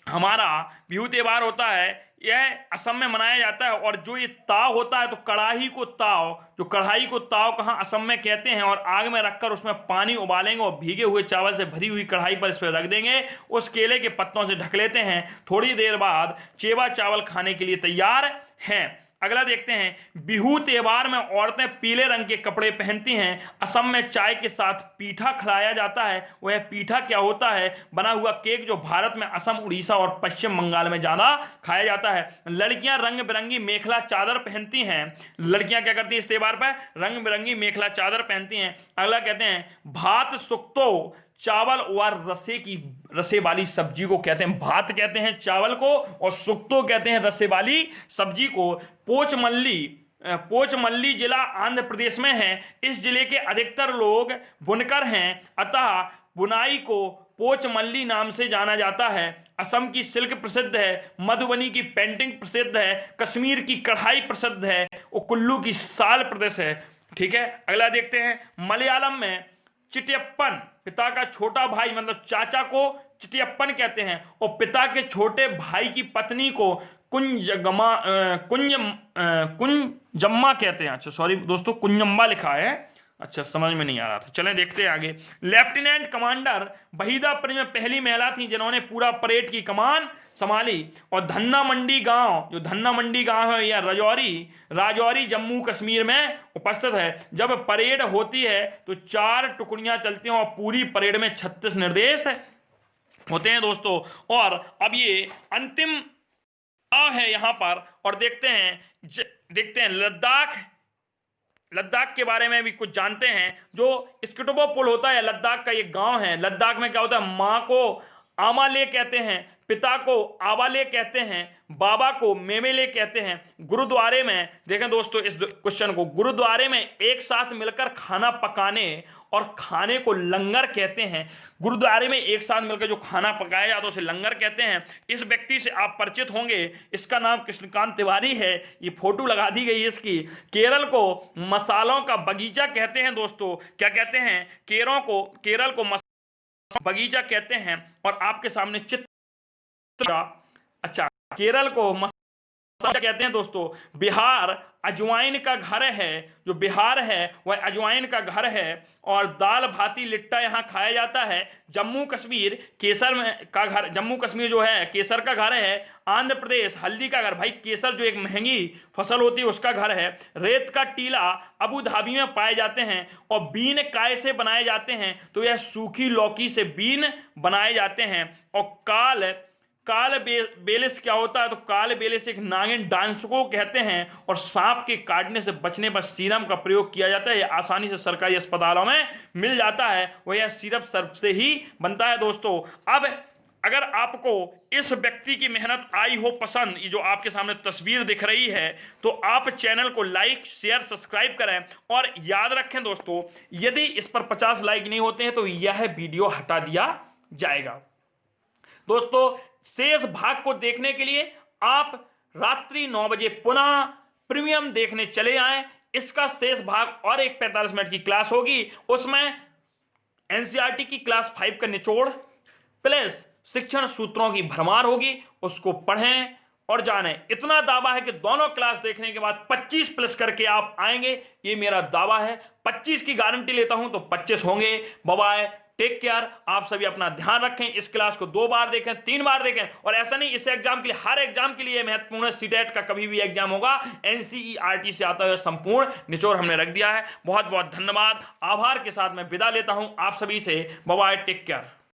हमारा बिहू त्यौहार होता है यह असम में मनाया जाता है। और जो ये ताव होता है, तो कढ़ाई को ताव, जो कढ़ाई को ताव कहाँ असम में कहते हैं। और आग में रखकर उसमें पानी उबालेंगे और भीगे हुए चावल से भरी हुई कढ़ाई पर इस पर रख देंगे, उस केले के पत्तों से ढक लेते हैं। थोड़ी देर बाद चेवा चावल खाने के लिए तैयार हैं। अगला देखते हैं। बिहू त्यौहार में औरतें पीले रंग के कपड़े पहनती हैं। असम में चाय के साथ पीठा खिलाया जाता है। वह पीठा क्या होता है? बना हुआ केक, जो भारत में असम, उड़ीसा और पश्चिम बंगाल में ज़्यादा खाया जाता है। लड़कियां रंग बिरंगी मेखला चादर पहनती हैं। लड़कियां क्या करती हैं इस त्यौहार पर? रंग बिरंगी मेखला चादर पहनती हैं। अगला कहते हैं भात सुक्तो, चावल और रसे वाली सब्जी को कहते हैं। भात कहते हैं चावल को और सुक्तो कहते हैं रसे वाली सब्जी को। पोचमल्ली जिला आंध्र प्रदेश में है। इस जिले के अधिकतर लोग बुनकर हैं, अतः बुनाई को पोचमल्ली नाम से जाना जाता है। असम की सिल्क प्रसिद्ध है, मधुबनी की पेंटिंग प्रसिद्ध है, कश्मीर की कढ़ाई प्रसिद्ध है और कुल्लू की साल प्रदेश है। ठीक है, अगला देखते हैं। मलयालम में चिटियप्पन, पिता का छोटा भाई मतलब चाचा को चिटियप्पन कहते हैं। और पिता के छोटे भाई की पत्नी को कुंजम्मा कहते हैं। अच्छा सॉरी दोस्तों, कुंजम्मा लिखा है, अच्छा समझ में नहीं आ रहा था। चलें देखते हैं आगे। लेफ्टिनेंट कमांडर वहीदा परिंज पहली महिला थी जिन्होंने पूरा परेड की कमान संभाली। और धन्ना मंडी गांव, जो धन्ना मंडी गांव है या राजौरी जम्मू कश्मीर में उपस्थित है। जब परेड होती है तो 4 टुकड़ियां चलती हैं और पूरी परेड में 36 निर्देश होते हैं दोस्तों। और अब ये अंतिम गांव है यहाँ पर, और देखते हैं लद्दाख के बारे में भी कुछ जानते हैं। जो स्किटोबो पुल होता है लद्दाख का, ये गांव है। लद्दाख में क्या होता है? माँ को आमाले कहते हैं, पिता को आवाले कहते हैं, बाबा को मेमेले कहते हैं। गुरुद्वारे में देखें दोस्तों इस क्वेश्चन को, गुरुद्वारे में एक साथ मिलकर खाना पकाने और खाने को लंगर कहते हैं। गुरुद्वारे में एक साथ मिलकर जो खाना पकाया जाता है उसे लंगर कहते हैं। इस व्यक्ति से आप परिचित होंगे, इसका नाम कृष्णकांत तिवारी है। ये फोटो लगा दी गई है इसकी। केरल को मसालों का बगीचा कहते हैं दोस्तों। क्या कहते हैं? केरल को बगीचा कहते हैं। और आपके सामने चित्र, अच्छा, केरल को मसाला कहते हैं दोस्तों। बिहार अजवाइन का घर है, जो बिहार है वह अजवाइन का घर है। और दाल भाती लिट्टा यहाँ खाया जाता है। जम्मू कश्मीर जम्मू कश्मीर जो है केसर का घर है। आंध्र प्रदेश हल्दी का घर, भाई केसर जो एक महंगी फसल होती है उसका घर है। रेत का टीला अबू धाबी में पाए जाते हैं। और बीन काय से बनाए जाते हैं, तो यह सूखी लौकी से बीन बनाए जाते हैं। और काल बेलिस क्या होता है? तो काल बेलिस एक नागिन डांस को कहते हैं। और सांप के काटने से बचने पर सीरम का प्रयोग किया जाता है। यह आसानी से सरकारी अस्पतालों में मिल जाता है। वह यह सिरप सर्फ से ही बनता है दोस्तों। अब अगर आपको इस व्यक्ति की मेहनत आई हो पसंद, ये जो आपके सामने तस्वीर दिख रही है, तो आप चैनल को लाइक शेयर सब्सक्राइब करें। और याद रखें दोस्तों, यदि इस पर 50 लाइक नहीं होते हैं तो यह वीडियो हटा दिया जाएगा। दोस्तों, शेष भाग को देखने के लिए आप रात्रि 9 बजे पुनः प्रीमियम देखने चले आएं। इसका शेष भाग और एक 45 मिनट की क्लास होगी, उसमें एनसीईआरटी की क्लास 5 का निचोड़ प्लस शिक्षण सूत्रों की भरमार होगी, उसको पढ़ें और जानें। इतना दावा है कि दोनों क्लास देखने के बाद 25 प्लस करके आप आएंगे, ये मेरा दावा है। 25 की गारंटी लेता हूं तो 25 होंगे। Bye bye, take care. आप सभी अपना ध्यान रखें। इस क्लास को 2 बार देखें, 3 बार देखें। और ऐसा नहीं इस एग्जाम के लिए, हर एग्जाम के लिए महत्वपूर्ण है। सीटेट का कभी भी एग्जाम होगा, एनसीईआरटी से आता हुआ संपूर्ण निचोड़ हमने रख दिया है। बहुत बहुत धन्यवाद, आभार के साथ मैं विदा लेता हूं आप सभी से। Bye bye, take care.